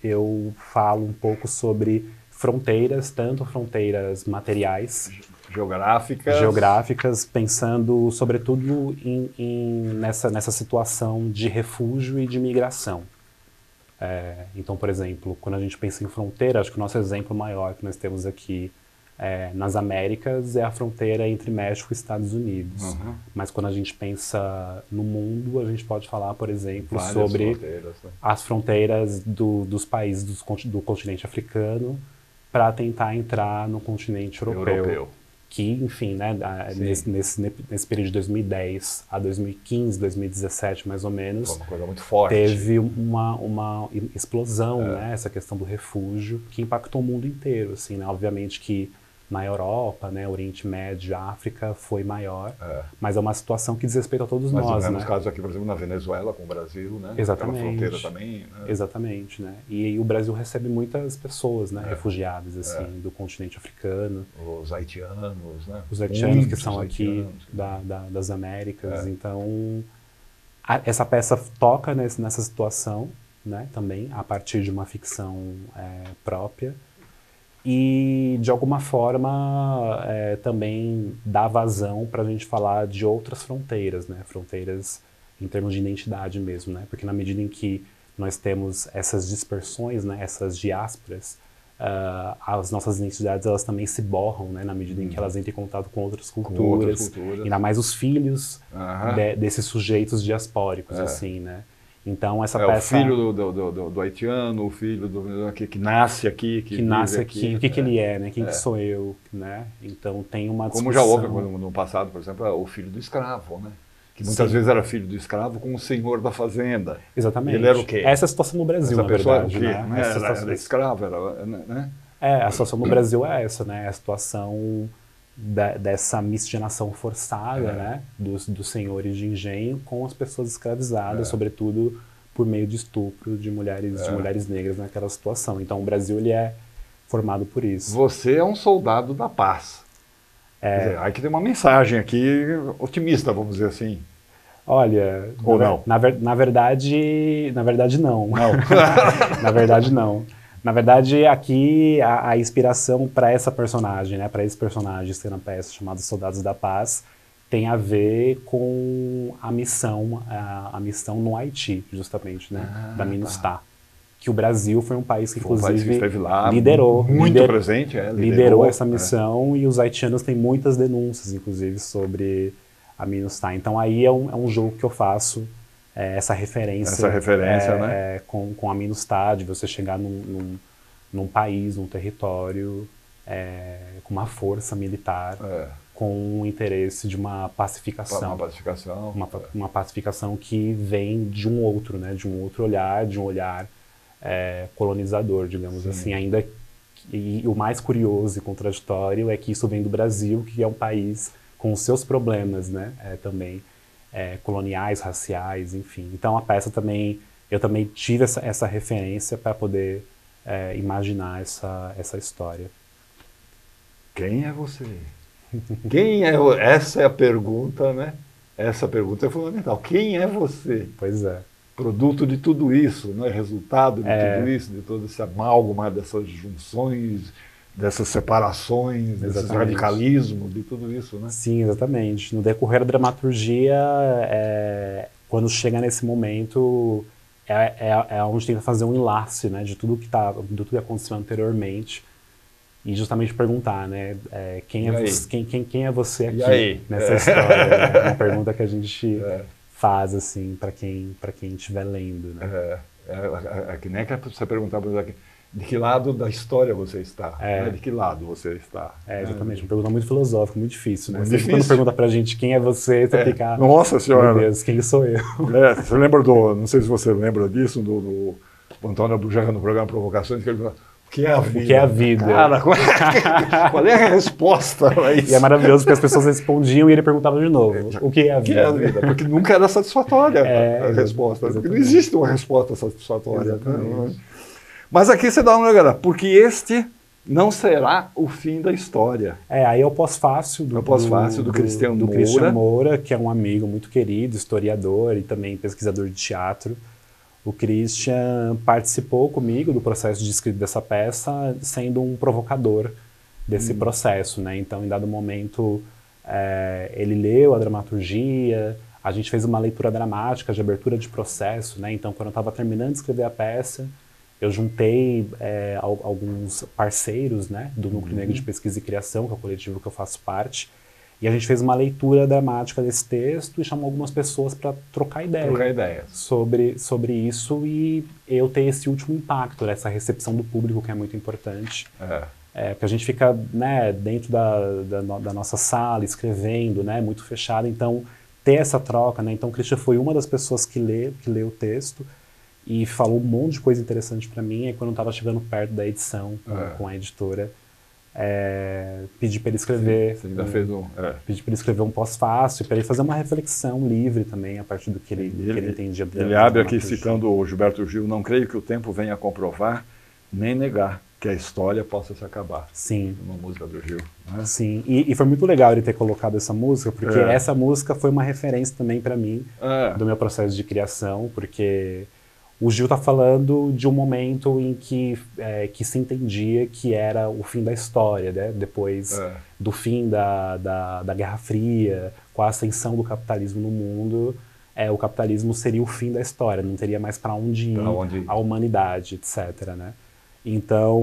eu falo um pouco sobre fronteiras, tanto fronteiras materiais, geográficas, pensando sobretudo nessa situação de refúgio e de migração. Então, por exemplo, quando a gente pensa em fronteira, acho que o nosso exemplo maior que nós temos aqui nas Américas é a fronteira entre México e Estados Unidos. Uhum. Mas quando a gente pensa no mundo, a gente pode falar, por exemplo, sobre as fronteiras dos países do continente africano para tentar entrar no continente europeu. Que, enfim, né, nesse período de 2010 a 2015, 2017, mais ou menos, foi uma coisa muito forte. Teve uma explosão, né, essa questão do refúgio, que impactou o mundo inteiro, assim, né, obviamente que na Europa, né, Oriente Médio, África foi maior, mas é uma situação que diz respeito a todos nós, né? Nos casos aqui, por exemplo, na Venezuela com o Brasil, né? Exatamente. Aquela fronteira também, né? Exatamente, né? E o Brasil recebe muitas pessoas, né, refugiadas, assim, do continente africano. Os haitianos, né? Os haitianos que são aqui das Américas. Então, essa peça toca nessa situação, né, também, a partir de uma ficção própria. E, de alguma forma, também dá vazão para a gente falar de outras fronteiras, né? Fronteiras em termos de identidade mesmo, né? Porque na medida em que nós temos essas dispersões, né? Essas diásporas, as nossas identidades elas também se borram, né? Na medida em que elas entram em contato com outras culturas. Ainda mais os filhos desses sujeitos diaspóricos, assim, né? Então, essa peça... O filho do haitiano, o filho que nasce aqui, que nasce aqui, o que ele é, né? Quem que sou eu, né? Então, tem uma discussão... Como já houve no passado, por exemplo, o filho do escravo, né? Que muitas vezes era filho do escravo com o senhor da fazenda. Exatamente. Ele era o quê? Essa é a situação no Brasil, na verdade, né? Era escravo, né? A situação no Brasil é essa, né? A situação dessa miscigenação forçada, né, dos senhores de engenho com as pessoas escravizadas, sobretudo por meio de estupro de mulheres negras naquela situação. Então o Brasil ele é formado por isso. Você é um soldado da paz. Quer dizer, aí que tem uma mensagem aqui otimista, vamos dizer assim. Olha, ou não? Na verdade não. Na verdade não. Na verdade, aqui a inspiração para essa personagem, né, para esse personagem que tem na peça chamado Soldados da Paz, tem a ver com a missão no Haiti, justamente, né, da MINUSTAH. Que o Brasil foi um país que, inclusive, esteve lá, liderou presente, liderou essa missão, e os haitianos têm muitas denúncias, inclusive, sobre a MINUSTAH. Então aí é um jogo que eu faço, essa referência né? com a MINUSTAH, de você chegar num país, num território, com uma força militar, com o interesse de uma pacificação. Uma pacificação que vem de um outro, né? De um outro olhar, de um olhar colonizador, digamos assim. Ainda e o mais curioso e contraditório é que isso vem do Brasil, que é um país com os seus problemas, né? Também. Coloniais, raciais, enfim. Então a peça também, eu também tive essa referência para poder imaginar essa história. Quem é você? Essa é a pergunta, né? Essa pergunta é fundamental. Quem é você? Pois é. Produto de tudo isso, né? Resultado de tudo isso, de todo esse amálgama dessas junções, dessas separações, desse radicalismo, de tudo isso, né? Sim, exatamente. No decorrer da dramaturgia, quando chega nesse momento, onde tenta fazer um enlace, né, de tudo que aconteceu anteriormente, e justamente perguntar, né, quem é você aqui nessa história? É uma pergunta que a gente faz, assim, para quem estiver lendo, né? Que nem que você perguntar para você de que lado da história você está, né? De que lado você está. Exatamente, uma pergunta muito filosófica, muito difícil, né? Muito difícil. Quando pergunta pra gente quem é você fica... Nossa Senhora! Meu Deus, quem sou eu? Você lembra não sei se você lembra disso, do Antônio Abujamra no programa Provocações, que ele falou, o que é a vida? O que é a vida? Cara, qual é a resposta a isso? E é maravilhoso porque as pessoas respondiam e ele perguntava de novo, o que é a vida? O que é a vida? Porque nunca era satisfatória a resposta. Porque não existe uma resposta satisfatória. Mas aqui você dá uma olhada, porque este não será o fim da história. Aí é o pós-fácil do Cristian Moura, que é um amigo muito querido, historiador e também pesquisador de teatro. O Christian participou comigo do processo de escrita dessa peça, sendo um provocador desse processo, né? Então, em dado momento, ele leu a dramaturgia, a gente fez uma leitura dramática de abertura de processo, né? Então, quando eu estava terminando de escrever a peça, eu juntei alguns parceiros, né, do Núcleo Negro de Pesquisa e Criação, que é o coletivo que eu faço parte, e a gente fez uma leitura dramática desse texto e chamou algumas pessoas para trocar ideias sobre isso e eu ter esse último impacto, essa recepção do público que é muito importante. Porque a gente fica, né, dentro da nossa sala, escrevendo, né, muito fechado, então ter essa troca, né, então o Christian foi uma das pessoas que leu o texto, e falou um monte de coisa interessante para mim, e quando eu estava chegando perto da edição com a editora, pedi para ele escrever. Você ainda fez Pedi para ele escrever um pós-fácil, para ele fazer uma reflexão livre também, a partir do que ele entendia. Ele abre aqui citando o Gilberto Gil: não creio que o tempo venha a comprovar, nem negar que a história possa se acabar. Sim. Uma música do Gil. Né? Sim, e foi muito legal ele ter colocado essa música, porque essa música foi uma referência também para mim, do meu processo de criação, porque o Gil está falando de um momento em que se entendia que era o fim da história, né? Depois do fim da Guerra Fria, com a ascensão do capitalismo no mundo, o capitalismo seria o fim da história, não teria mais para onde ir a humanidade, etc. Né? Então,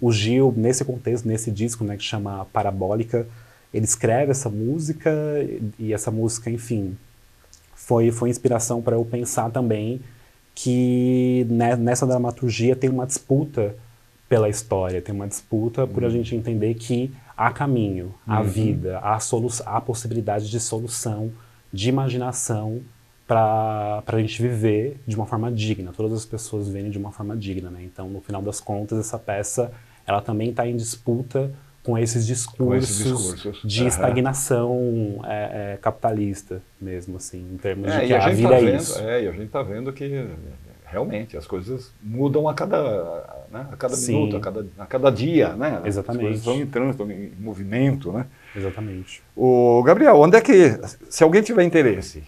o Gil, nesse contexto, nesse disco, né, que chama Parabólica, ele escreve essa música, e essa música, enfim, foi inspiração para eu pensar também que nessa dramaturgia tem uma disputa pela história, tem uma disputa por a gente entender que há caminho, há vida, há possibilidade de solução, de imaginação para a gente viver de uma forma digna, todas as pessoas viverem de uma forma digna, né? Então, no final das contas, essa peça ela também está em disputa com esses discursos de estagnação capitalista mesmo, assim, em termos de que a vida é isso. E a gente está vendo que realmente as coisas mudam a cada minuto, a cada dia, né? Exatamente. As coisas estão em trânsito, estão em movimento, né? Exatamente. Gabriel, onde é que, se alguém tiver interesse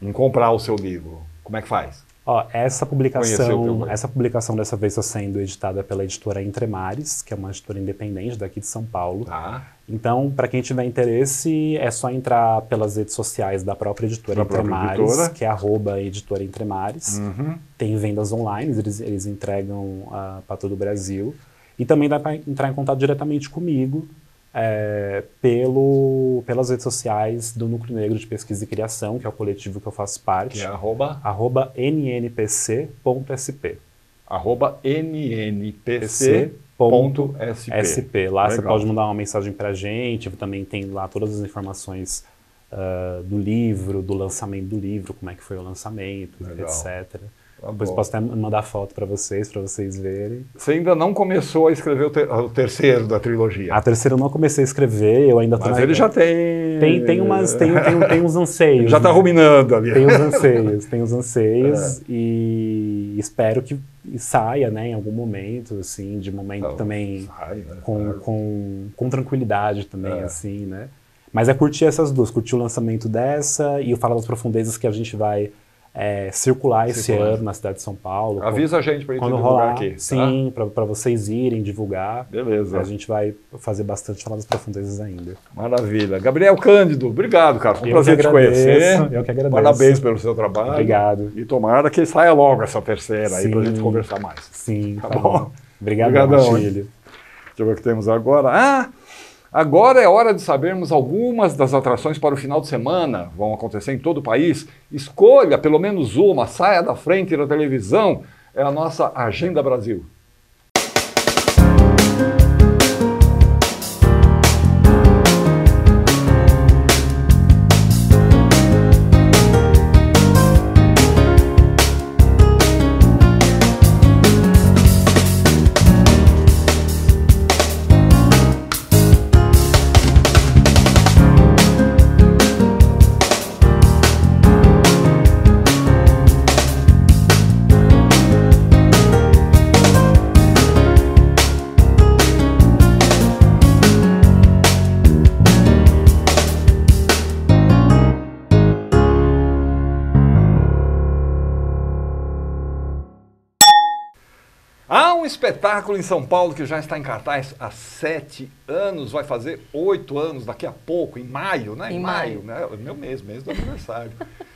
em comprar o seu livro, como é que faz? Essa publicação dessa vez está sendo editada pela editora Entremares, que é uma editora independente daqui de São Paulo. Então, para quem tiver interesse, é só entrar pelas redes sociais da própria editora Entremares, que é @editora Entremares. Tem vendas online, eles entregam para todo o Brasil. E também dá para entrar em contato diretamente comigo, pelas redes sociais do Núcleo Negro de Pesquisa e Criação, que é o coletivo que eu faço parte. Que é @nnpc.sp. @nnpc.sp. Lá você pode mandar uma mensagem pra gente, também tem lá todas as informações do livro, do lançamento do livro, como é que foi o lançamento, etc. Depois posso até mandar foto para vocês verem. Você ainda não começou a escrever o terceiro da trilogia? A terceira eu não comecei a escrever, eu ainda tô. Mas ele já tem... Tem uns anseios. Já está ruminando ali. Tem uns anseios e espero que saia, né, em algum momento, assim, de momento também com tranquilidade também, assim, né. Mas curtir essas duas, curtir o lançamento dessa e o Fala das Profundezas, que a gente vai circular esse ano na cidade de São Paulo. Avisa a gente para a gente divulgar rolar aqui. Sim, para vocês irem divulgar. Beleza. A gente vai fazer bastante Falar das Profundezas ainda. Maravilha. Gabriel Cândido, obrigado, cara. Foi um prazer te conhecer. Eu que agradeço. Parabéns pelo seu trabalho. Obrigado. E tomara que saia logo essa terceira aí para a gente conversar mais. Sim, tá bom. Obrigado, Martílio. Deixa eu ver o que temos agora. Agora é hora de sabermos algumas das atrações para o final de semana. Vão acontecer em todo o país. Escolha pelo menos uma, saia da frente da televisão. É a nossa Agenda Brasil. espetáculo em São Paulo que já está em cartaz há 7 anos, vai fazer 8 anos daqui a pouco, em maio, né? Em maio. Né? Meu mês do aniversário.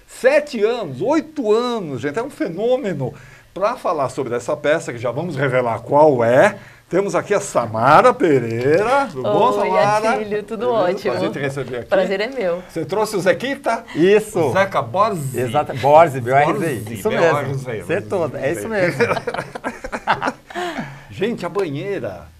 7 anos, 8 anos, gente, é um fenômeno. Para falar sobre essa peça, que já vamos revelar qual é, temos aqui a Samara Pereira. Tudo bom, Samara? Oi, Atílio, tudo ótimo. Prazer te receber aqui. Prazer é meu. Você trouxe o Zequita? Isso. Zeca Borzi. Exato. Borzi, B-O-R-Z-I. Isso mesmo. B-O-R-Z-I. Acertou, é isso mesmo. Gente, a banheira.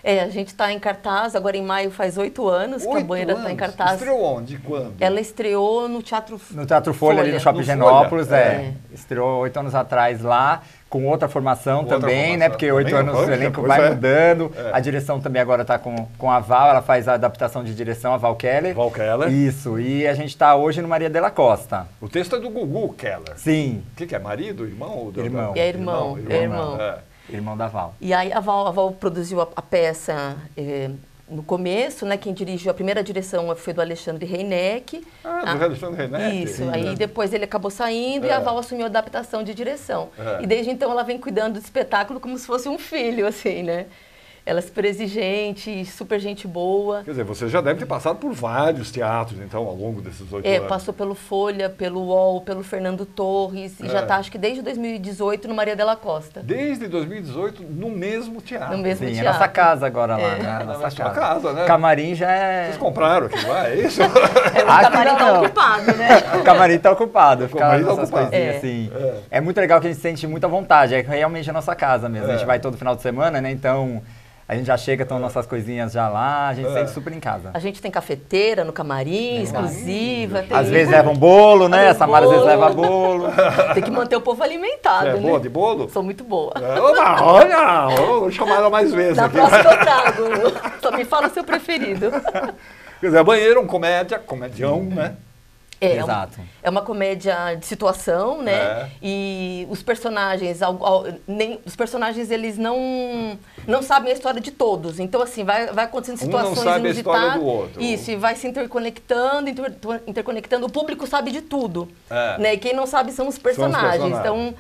A gente está em cartaz, agora em maio faz 8 anos que a banheira está em cartaz. Estreou onde? Quando? Ela estreou no Teatro No Teatro Folha, ali no Shopping Genópolis, Estreou 8 anos atrás lá, com outra formação também, né? Porque 8 anos o elenco vai mudando. A direção também agora está com a Val, ela faz a adaptação de direção, a Val Keller. Val Keller. Isso, e a gente está hoje no Maria de la Costa. O texto é do Gugu Keller. Sim. O que é? Marido, irmão? Ou irmão. É irmão. Irmão da Val. E aí a Val produziu a peça no começo, né? Quem dirigiu a primeira direção foi do Alexandre Reineck. Do Alexandre Reineck? Isso. Aí depois ele acabou saindo e a Val assumiu a adaptação de direção. E desde então ela vem cuidando do espetáculo como se fosse um filho, assim, né? Ela é super exigente, super gente boa. Quer dizer, você já deve ter passado por vários teatros, então, ao longo desses 8 anos. Passou pelo Folha, pelo UOL, pelo Fernando Torres, e já está, acho que desde 2018, no Maria de la Costa. Desde 2018, no mesmo teatro. No mesmo teatro. É nossa casa agora lá, né? Nossa casa, né? Camarim já é... Vocês compraram aquilo lá, é isso? O camarim está ocupado, né? O camarim está ocupado. O camarim tá ocupado. Assim. É muito legal que a gente sente muita vontade, é realmente a nossa casa mesmo. A gente vai todo final de semana, né? Então... A gente já chega, estão nossas coisinhas já lá, a gente se sente super em casa. A gente tem cafeteira no camarim, exclusiva. Às vezes leva um bolo, né? A Samara às vezes leva bolo. Tem que manter o povo alimentado, né? É boa de bolo? Sou muito boa. Olha, vou chamar ela mais vezes. Na próxima eu trago. Só me fala o seu preferido. Quer dizer, a banheira é um comedião, né? Exato. É uma comédia de situação, né? E os personagens, os personagens eles não sabem a história de todos. Então, assim, vai acontecendo situações não sabe inusitadas. A história do outro. Isso, e vai se interconectando. O público sabe de tudo. Né? E quem não sabe são os personagens. Então,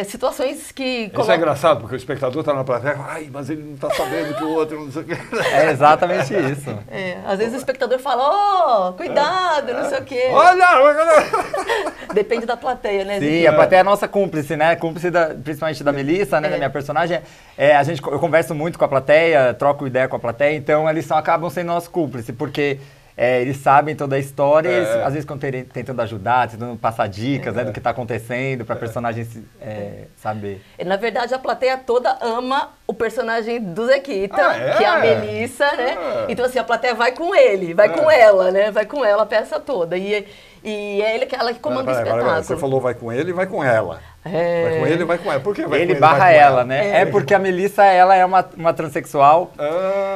situações que... Isso é engraçado, porque o espectador está na plateia, mas ele não está sabendo que o outro não sei o quê. É exatamente isso. Às vezes o espectador fala, cuidado, não sei o quê. Olha! Depende da plateia, né? Sim, a plateia é a nossa cúmplice, né? Cúmplice principalmente da Melissa, né? Da minha personagem. Eu converso muito com a plateia, troco ideia com a plateia, então eles acabam sendo nosso cúmplice, porque... eles sabem toda a história, eles, às vezes tentando ajudar, tentando passar dicas né, do que está acontecendo para a personagem saber. Na verdade, a plateia toda ama o personagem do Zequita, que é a Melissa, né? Então, assim, a plateia vai com ele, vai com ela, né? Vai com ela a peça toda. E é ela que comanda o espetáculo. Agora, você falou vai com ele e vai com ela. Vai com ele e vai com ela. Por que vai ele com ele barra ela, né? É porque a Melissa, ela é uma transexual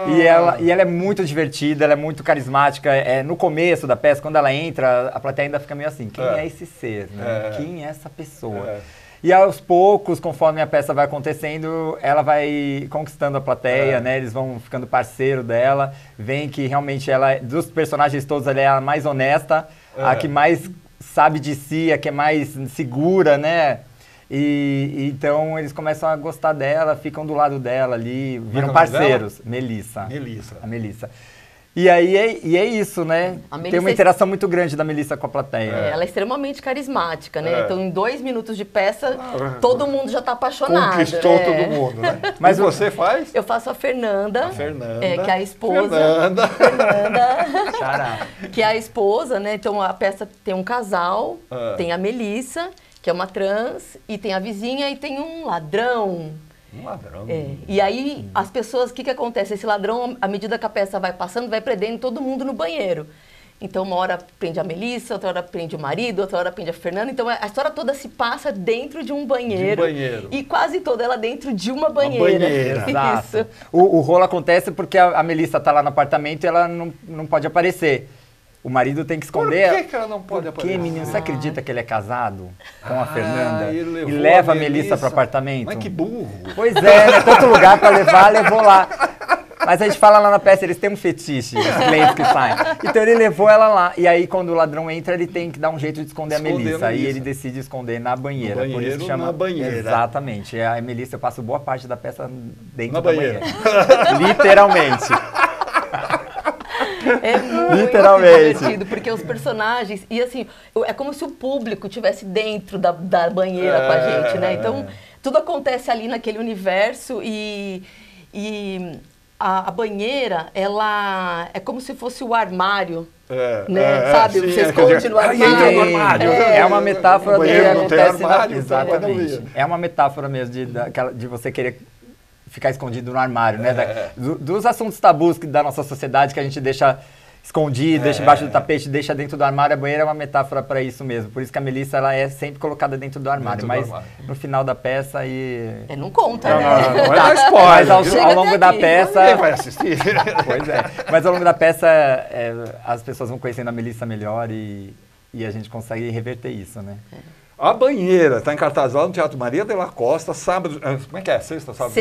e ela é muito divertida, ela é muito carismática. No começo da peça, quando ela entra, a plateia ainda fica meio assim, quem é esse ser? Né? Quem é essa pessoa? E aos poucos, conforme a peça vai acontecendo, ela vai conquistando a plateia, né? Eles vão ficando parceiro dela, veem que realmente ela, dos personagens todos, ela é a mais honesta, a que mais sabe de si, a que é mais segura, né? E então eles começam a gostar dela, ficam do lado dela ali, viram parceiros. Melissa. A Melissa. E aí é isso, né? Tem uma interação muito grande da Melissa com a plateia. Ela é extremamente carismática, né? Então, em 2 minutos de peça, todo mundo já está apaixonado. Conquistou todo mundo, né? Mas você faz? Eu faço a Fernanda. Que é a esposa. Fernanda. Que é a esposa, né? Então, a peça tem um casal, tem a Melissa, que é uma trans, e tem a vizinha e tem um ladrão. Um ladrão. E aí, as pessoas, o que acontece? Esse ladrão, à medida que a peça vai passando, vai prendendo todo mundo no banheiro. Então, uma hora prende a Melissa, outra hora prende o marido, outra hora prende a Fernanda. Então, a história toda se passa dentro de um banheiro. E quase toda ela dentro de uma banheira. Exato. O rolo acontece porque a Melissa está lá no apartamento e ela não pode aparecer. O marido tem que esconder. Por que ela não pode aparecer? Porque, menino, você acredita que ele é casado com a Fernanda? E leva a Melissa para o apartamento? Mas que burro. Pois é, né? Tanto lugar para levar, levou lá. Mas a gente fala lá na peça, eles têm um fetiche, os clientes que saem. Então ele levou ela lá. E aí quando o ladrão entra, ele tem que dar um jeito de esconder a Melissa. Aí ele decide esconder na banheira. No banheiro, por isso chama... na banheira. Exatamente. A Melissa, eu passo boa parte da peça dentro da banheira. Literalmente. É muito Literalmente. divertido, porque os personagens... E assim, é como se o público estivesse dentro da banheira com a gente, né? Então, tudo acontece ali naquele universo e a banheira, ela é como se fosse o armário, né? Sabe? Sim, você esconde no armário. É uma metáfora do que acontece armário, exatamente. É uma metáfora mesmo de você querer ficar escondido no armário, né? Dos assuntos tabus da nossa sociedade que a gente deixa escondido, deixa embaixo do tapete, deixa dentro do armário. A banheira é uma metáfora para isso mesmo. Por isso que a Melissa, ela é sempre colocada dentro do armário. Mas no final da peça aí... Não conta, não, né? Não é spoiler. Mas ao longo da peça... Ninguém vai assistir. Pois é. Mas ao longo da peça, as pessoas vão conhecendo a Melissa melhor e a gente consegue reverter isso, né? A Banheira está em cartaz lá no Teatro Maria de la Costa, sábado... Como é que é? Sexta, sábado?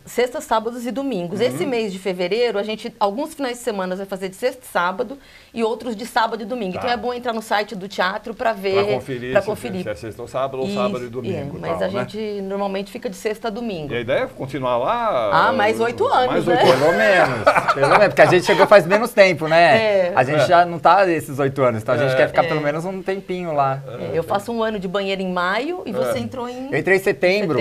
Sexta, sábados e domingos. Esse mês de fevereiro, a gente, alguns finais de semana, vai fazer de sexta e sábado e outros de sábado e domingo. Então é bom entrar no site do teatro para ver, para conferir se é sexta ou sábado e domingo. Mas a gente normalmente fica de sexta a domingo. E a ideia é continuar lá... mais 8 anos, né? Pelo menos, porque a gente chegou faz menos tempo, né? A gente já não está esses 8 anos, então a gente quer ficar pelo menos um tempinho lá. Eu faço um ano de banheira em maio e você entrou em... Eu entrei em setembro.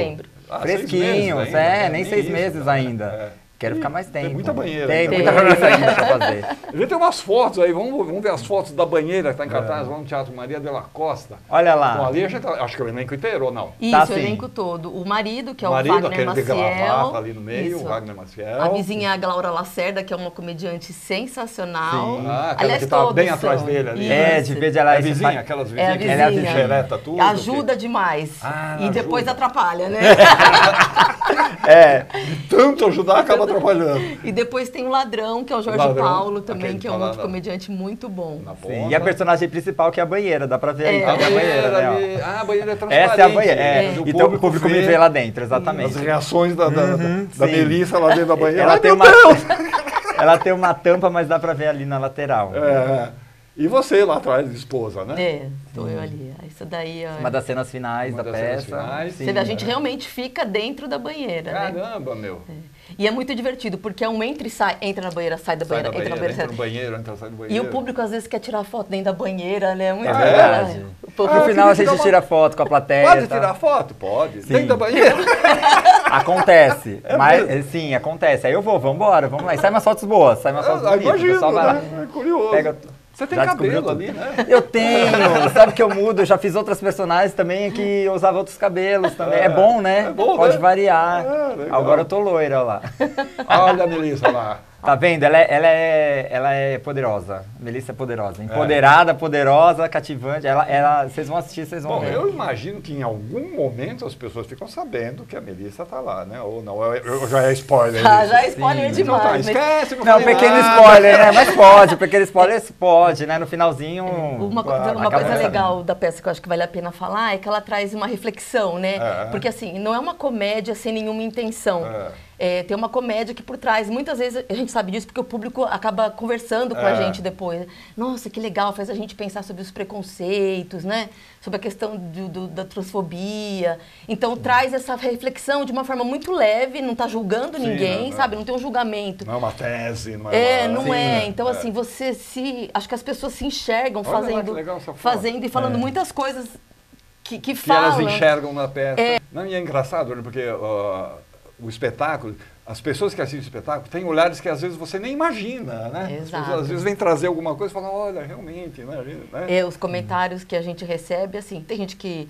Fresquinho, 6 meses ainda, nem 6 meses ainda. Quero ficar mais tempo. Tem muita banheira. Tem muita banheira ainda pra fazer. A gente tem umas fotos aí, vamos ver as fotos da banheira que está em cartaz lá no Teatro Maria de la Costa. Olha lá. Bom, ali a gente, acho que é o elenco inteiro, ou não? Isso, tá, o elenco todo. O marido, que é o Wagner Maciel. De gravata ali no meio, o Wagner Maciel. A vizinha Glaura Lacerda, que é uma comediante sensacional. Sim. Aquela que está bem atrás dele ali. De vez ela é vizinha, aquelas vizinhas que ela xereta tudo. Ajuda demais. E depois atrapalha, né? Tanto ajudar, acaba atrapalhando. E depois tem o Ladrão, que é o Jorge Paulo também, que é um outro comediante muito bom. Sim, e a personagem principal, que é a banheira, dá pra ver aí. A banheira, né? A banheira é transparente. Essa é a banheira. Então o público me vê lá dentro, exatamente. As reações da Melissa lá dentro da banheira. Ela tem uma tampa, mas dá pra ver ali na lateral. E você lá atrás, esposa, né? Tô eu ali. Isso daí é... Uma das cenas finais da peça. A gente realmente fica dentro da banheira, Caramba, meu. E é muito divertido, porque é um entra e sai, entra na banheira, sai da banheira, entra na banheira, entra no banheiro, entra, sai do banheiro. E o público às vezes quer tirar foto dentro da banheira, né? Muito verdade. No final a gente tira foto com a plateia. Pode tirar foto? Pode. Sim. Dentro da banheira. Acontece. Mas, sim, acontece. Aí eu vamos lá. E sai umas fotos boas, sai umas fotos bonitas. Imagino, né? É curioso. Você tem cabelo ali, né? Eu tenho. Sabe que eu mudo? Eu já fiz outras personagens também que eu usava outros cabelos também. É bom, né? É bom, pode variar. Agora eu tô loira, olha lá. Olha a Melissa lá. Tá vendo? Ela é poderosa. Melissa é poderosa. Empoderada, poderosa, cativante. Vocês vão assistir, vocês vão ver. Eu imagino que em algum momento as pessoas ficam sabendo que a Melissa tá lá, né? Ou não, já é spoiler. Já é spoiler demais. Então, esquece, não, pequeno spoiler, né? Mas pode, pequeno spoiler pode, né? No finalzinho... Uma coisa legal da peça que eu acho que vale a pena falar é que ela traz uma reflexão, né? Porque assim, não é uma comédia sem nenhuma intenção. Tem uma comédia que por trás, muitas vezes a gente sabe disso porque o público acaba conversando com a gente depois. Nossa, que legal, faz a gente pensar sobre os preconceitos, né? Sobre a questão da transfobia. Então traz essa reflexão de uma forma muito leve, não está julgando ninguém, sabe? Não tem um julgamento. Não é uma tese, não é não é. Então assim, acho que as pessoas se enxergam fazendo e falando muitas coisas que falam. Que elas enxergam na peça. Não, e é engraçado, porque... o espetáculo, as pessoas que assistem o espetáculo têm olhares que às vezes você nem imagina, né? Exato. As pessoas às vezes vêm trazer alguma coisa e falam, olha, realmente, né? Os comentários que a gente recebe, assim, tem gente que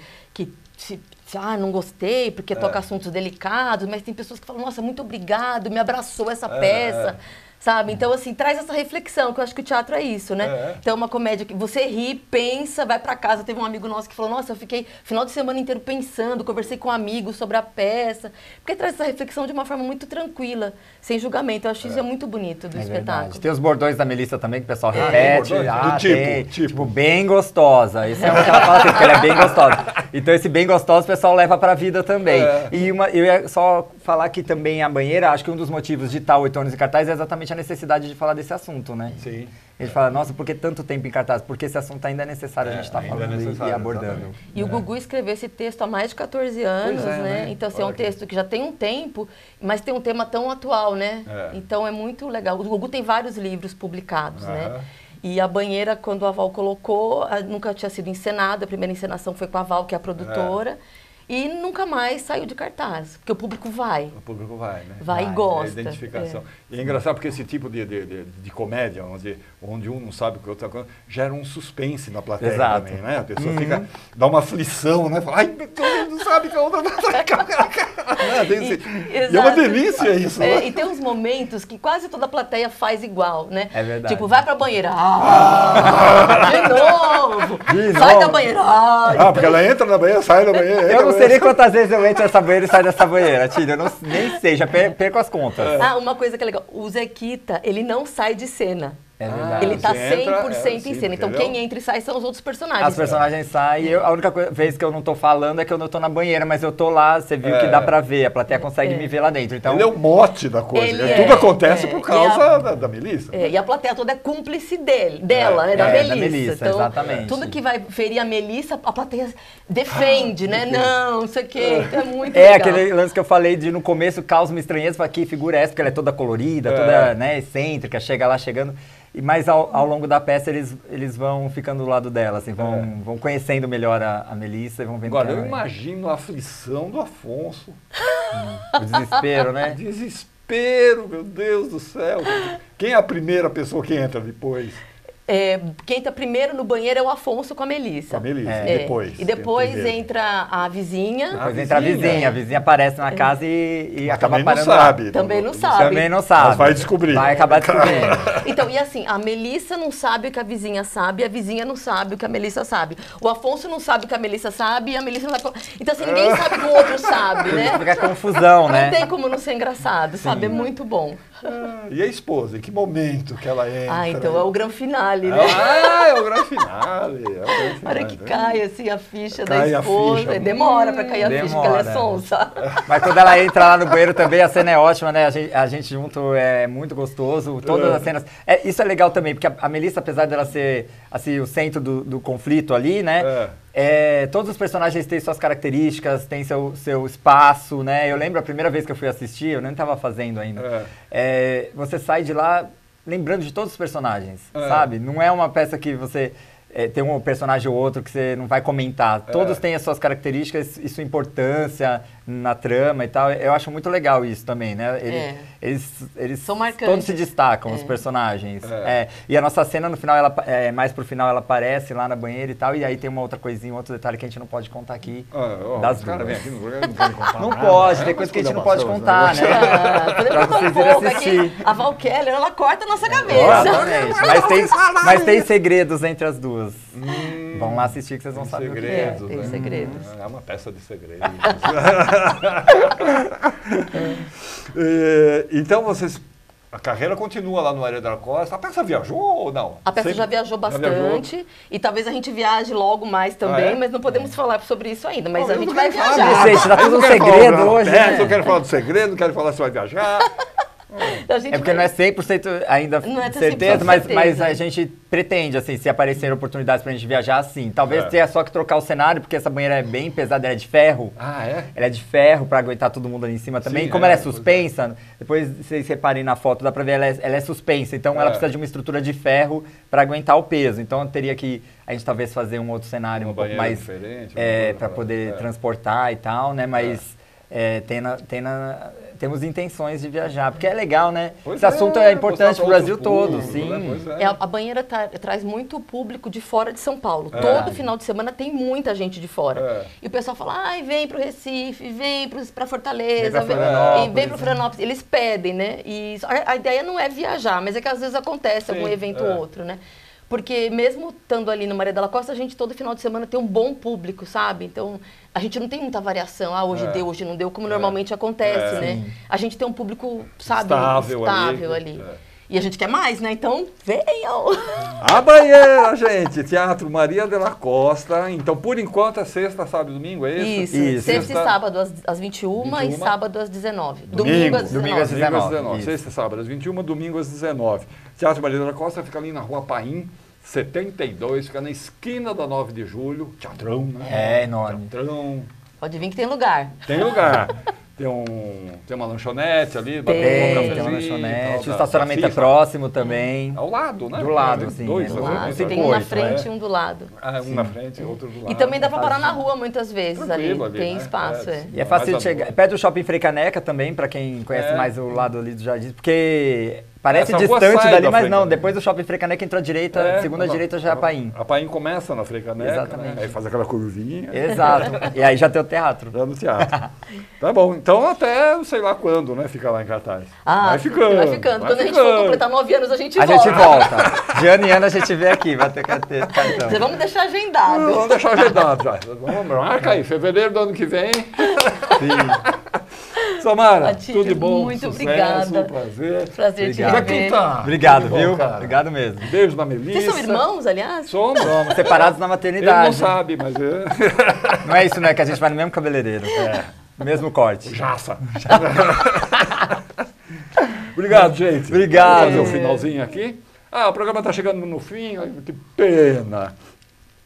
não gostei porque toca assuntos delicados, mas tem pessoas que falam, nossa, muito obrigado, me abraçou essa peça. sabe? Então, assim, traz essa reflexão, que eu acho que o teatro é isso, né? Então, é uma comédia que você ri, pensa, vai pra casa. Teve um amigo nosso que falou, nossa, eu fiquei final de semana inteiro pensando, conversei com amigos sobre a peça. Porque traz essa reflexão de uma forma muito tranquila, sem julgamento. Eu acho isso muito bonito do espetáculo. Verdade. Tem os bordões da Melissa também, que o pessoal repete. Do tipo, bem gostosa. Esse é um que ela fala assim, porque ela é bem gostosa. Então, esse bem gostoso o pessoal leva pra vida também. E eu ia só falar que também a banheira, acho que um dos motivos de estar 8 anos em cartaz é exatamente a necessidade de falar desse assunto, né? Sim. Ele fala, nossa, por que tanto tempo em cartaz? Porque esse assunto ainda é necessário a gente estar falando e abordando. Exatamente. E o Gugu escreveu esse texto há mais de 14 anos, né? Então, assim, é um texto que já tem um tempo, mas tem um tema tão atual, né? Então, é muito legal. O Gugu tem vários livros publicados, né? E a banheira, quando a Val colocou, nunca tinha sido encenada. A primeira encenação foi com a Val, que é a produtora. E nunca mais saiu de cartaz, porque o público vai. O público vai, né? Vai e gosta. É identificação. E é engraçado porque esse tipo de comédia, onde um não sabe o que o outro está falando, gera um suspense na plateia também, né? A pessoa dá uma aflição, né? Fala, ai, meu Deus, não sabe que a outra E é uma delícia isso, né? E tem uns momentos que quase toda a plateia faz igual, né? É verdade. Tipo, vai pra banheira. De novo! Sai da banheira. Porque ela entra na banheira, sai da banheira. Eu não sei nem quantas vezes eu entro nessa banheira e saio dessa banheira, Tília. Eu nem sei, já perco as contas. Uma coisa que é legal. O Zequita, ele não sai de cena. É verdade. Ele tá 100% em cena. Então, quem entra e sai são os outros personagens. As personagens saem. A única vez que eu não tô falando é que eu não tô na banheira, mas eu tô lá, você viu que dá pra ver. A plateia consegue me ver lá dentro. Então, ele é o mote da coisa. Tudo acontece por causa da Melissa. E a plateia toda é cúmplice dela, né? Da Melissa. Então, exatamente. Tudo que vai ferir a Melissa, a plateia defende, né? Não sei o quê. Então, é muito legal. Aquele lance que eu falei de no começo causa uma estranheza, fala que figura é essa, porque ela é toda colorida, toda, né, excêntrica, chega lá chegando. Mas ao longo da peça eles vão ficando do lado dela, assim, vão conhecendo melhor a Melissa e vão vendo. Agora, eu imagino a aflição do Afonso. O desespero, né? Desespero, meu Deus do céu. Quem é a primeira pessoa que entra depois? Quem tá primeiro no banheiro é o Afonso com a Melissa. Com a Melissa, e depois entra a vizinha. Depois entra a vizinha aparece na casa e acaba parando. Também não sabe. Também não sabe. Mas vai descobrir. Vai acabar descobrindo. Então, e assim, a Melissa não sabe o que a vizinha sabe, a vizinha não sabe o que a Melissa sabe. O Afonso não sabe o que a Melissa sabe e a Melissa não sabe. Então, assim, ninguém sabe o que o outro sabe, né? Fica confusão, né? Não tem como não ser engraçado, sabe? É muito bom. E a esposa, em que momento que ela entra? Então é o grande finale, né? É o grande finale. A hora que cai, assim, a ficha da esposa. Demora pra cair a ficha, porque ela é sonsa. Mas quando ela entra lá no banheiro também, a cena é ótima, né? A gente junto é muito gostoso. Todas as cenas... Isso é legal também, porque a Melissa, apesar dela ser, assim, o centro do conflito ali, né? Todos os personagens têm suas características, têm seu espaço, né? Eu lembro a primeira vez que eu fui assistir, eu nem estava fazendo ainda. Você sai de lá lembrando de todos os personagens, sabe? Não é uma peça que você tem um personagem ou outro que você não vai comentar. Todos têm as suas características e sua importância na trama e tal. Eu acho muito legal isso também, né? Eles são marcantes. Todos se destacam, os personagens. E a nossa cena, no final, mais pro final, ela aparece lá na banheira e tal. E aí tem uma outra coisinha, um outro detalhe que a gente não pode contar aqui das duas. Vem aqui no programa, não pode contar não nada, pode, tem coisa que a gente não pode contar, né? Pra vocês irem assistir. A Val Keller, ela corta a nossa cabeça. Exatamente. Mas tem segredos entre as duas. Vão lá assistir que vocês vão saber segredos, o que é. Tem segredos. É uma peça de segredos. Então vocês... A carreira continua lá no Areia da Costa. A peça viajou ou não? A peça já viajou bastante. E talvez a gente viaje logo mais também, mas não podemos falar sobre isso ainda. Mas a gente vai viajar. Gente, tá tudo um segredo hoje, né? Não quero falar do segredo, não quero falar se vai viajar. Porque não é 100% ainda certeza, mas a gente pretende, assim, se aparecerem oportunidades pra gente viajar, sim. Talvez tenha só que trocar o cenário, porque essa banheira é bem pesada, ela é de ferro. Ela é de ferro pra aguentar todo mundo ali em cima também. Sim, como ela é suspensa, depois vocês reparem na foto, dá pra ver, ela é suspensa. Então ela precisa de uma estrutura de ferro pra aguentar o peso. Então teria que a gente talvez fazer um outro cenário um pouco mais... diferente. Pra poder transportar e tal, né? Mas... temos intenções de viajar, porque é legal, né? Pois Esse assunto é importante para o Brasil público, todo, sim. né? A banheira traz muito público de fora de São Paulo. Todo final de semana tem muita gente de fora. E o pessoal fala, vem pro Recife, vem pra Fortaleza, vem pro Florianópolis. Eles pedem, né? E a ideia não é viajar, mas é que às vezes acontece algum evento ou outro, né? Porque mesmo estando ali no Maria da Costa, a gente todo final de semana tem um bom público, sabe? Então, a gente não tem muita variação. Hoje deu, hoje não deu, como normalmente acontece, né? A gente tem um público, sabe, estável ali. E a gente quer mais, né? Então, venham! A banheira, gente! Teatro Maria da Costa. Então, por enquanto, é sexta, sábado e domingo, é isso? Isso. Sexta e sábado às 21 e sábado às 19. Domingo às 19. Sexta e sábado às 21, domingo às 19. Teatro Maria da Costa fica ali na Rua Paim, 72, fica na esquina da 9 de julho. Teatrão, né? É enorme. Teatrão. Pode vir que tem lugar. Tem lugar. Tem uma lanchonete ali. Tem uma lanchonete. O estacionamento é próximo também. Ao lado, né? Do lado, sim. Dois, tem um na frente e um do lado. Um na frente e outro do lado. E também dá pra parar na rua muitas vezes ali. Tem espaço, E é fácil de chegar. Perto do Shopping Frei Caneca também, pra quem conhece mais o lado ali do Jardim, porque parece distante dali, mas não. Depois do Shopping Frei Caneca entra à direita, segunda direita já é a Paim. A Paim começa na Frei Caneca, exatamente. Aí faz aquela curvinha. Exato. E aí já tem o teatro. Já no teatro. Tá bom. Então até sei lá quando, né? Fica lá em cartaz. Vai ficando. Quando a gente for completar 9 anos, a gente volta. De ano em ano a gente vem aqui, vai ter cartão. Vamos deixar agendado. Vamos deixar agendado já. Marca aí, fevereiro do ano que vem. Sim. Samara, tudo de bom, muito sucesso, obrigada. Prazer te ver. Obrigado, viu? Obrigado mesmo. Beijo na Melissa. Vocês são irmãos, aliás? Somos separados na maternidade. Ele não sabe, mas... Não é isso, né? Que a gente vai no mesmo cabeleireiro. Mesmo corte. Jaça. Obrigado, gente. Obrigado. Vamos fazer o finalzinho aqui. O programa está chegando no fim, que pena.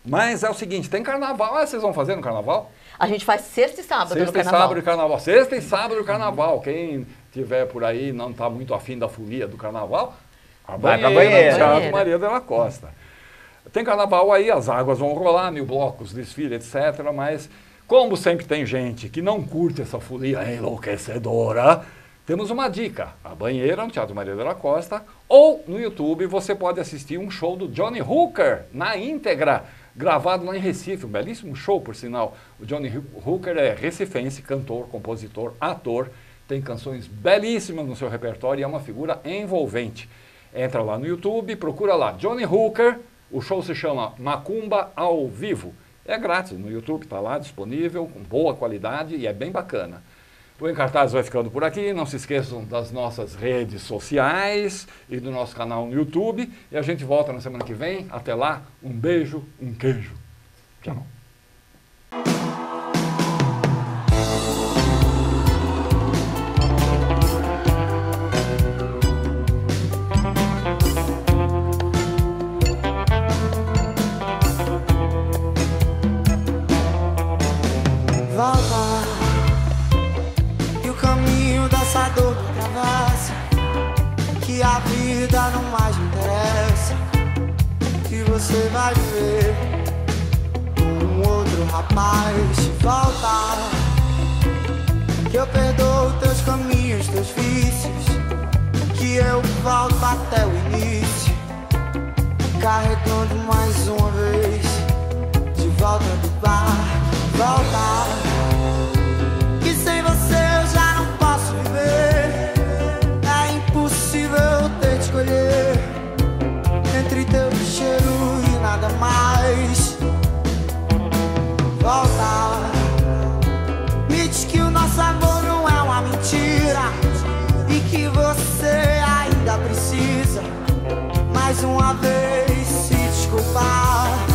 Mas é o seguinte, tem carnaval. Vocês vão fazer no carnaval? A gente faz sexta e sábado no carnaval. Sexta e sábado do carnaval. Quem tiver por aí não está muito afim da folia do carnaval, vai pra banheira. Teatro Maria da Costa. Tem carnaval aí, as águas vão rolar, 1000 blocos, desfile, etc. Mas, como sempre tem gente que não curte essa folia enlouquecedora, temos uma dica. A banheira no Teatro Maria da Costa, ou no YouTube você pode assistir um show do Johnny Hooker na íntegra, gravado lá em Recife, um belíssimo show, por sinal. O Johnny Hooker é recifense, cantor, compositor, ator, tem canções belíssimas no seu repertório e é uma figura envolvente. Entra lá no YouTube, procura lá, Johnny Hooker, o show se chama Macumba ao Vivo. É grátis no YouTube, está lá disponível, com boa qualidade e é bem bacana. O Em Cartaz vai ficando por aqui, não se esqueçam das nossas redes sociais e do nosso canal no YouTube. E a gente volta na semana que vem. Até lá, um beijo, um queijo. Tchau. Que a vida não mais me interessa, que você vai ver um outro rapaz de volta, que eu perdoo teus caminhos, teus vícios, que eu volto até o início, carregando mais uma vez de volta do bar, volta, que sem você eu já não posso viver. Impossível ter que escolher entre teu cheiro e nada mais. Volta, me diz que o nosso amor não é uma mentira e que você ainda precisa mais uma vez se desculpar.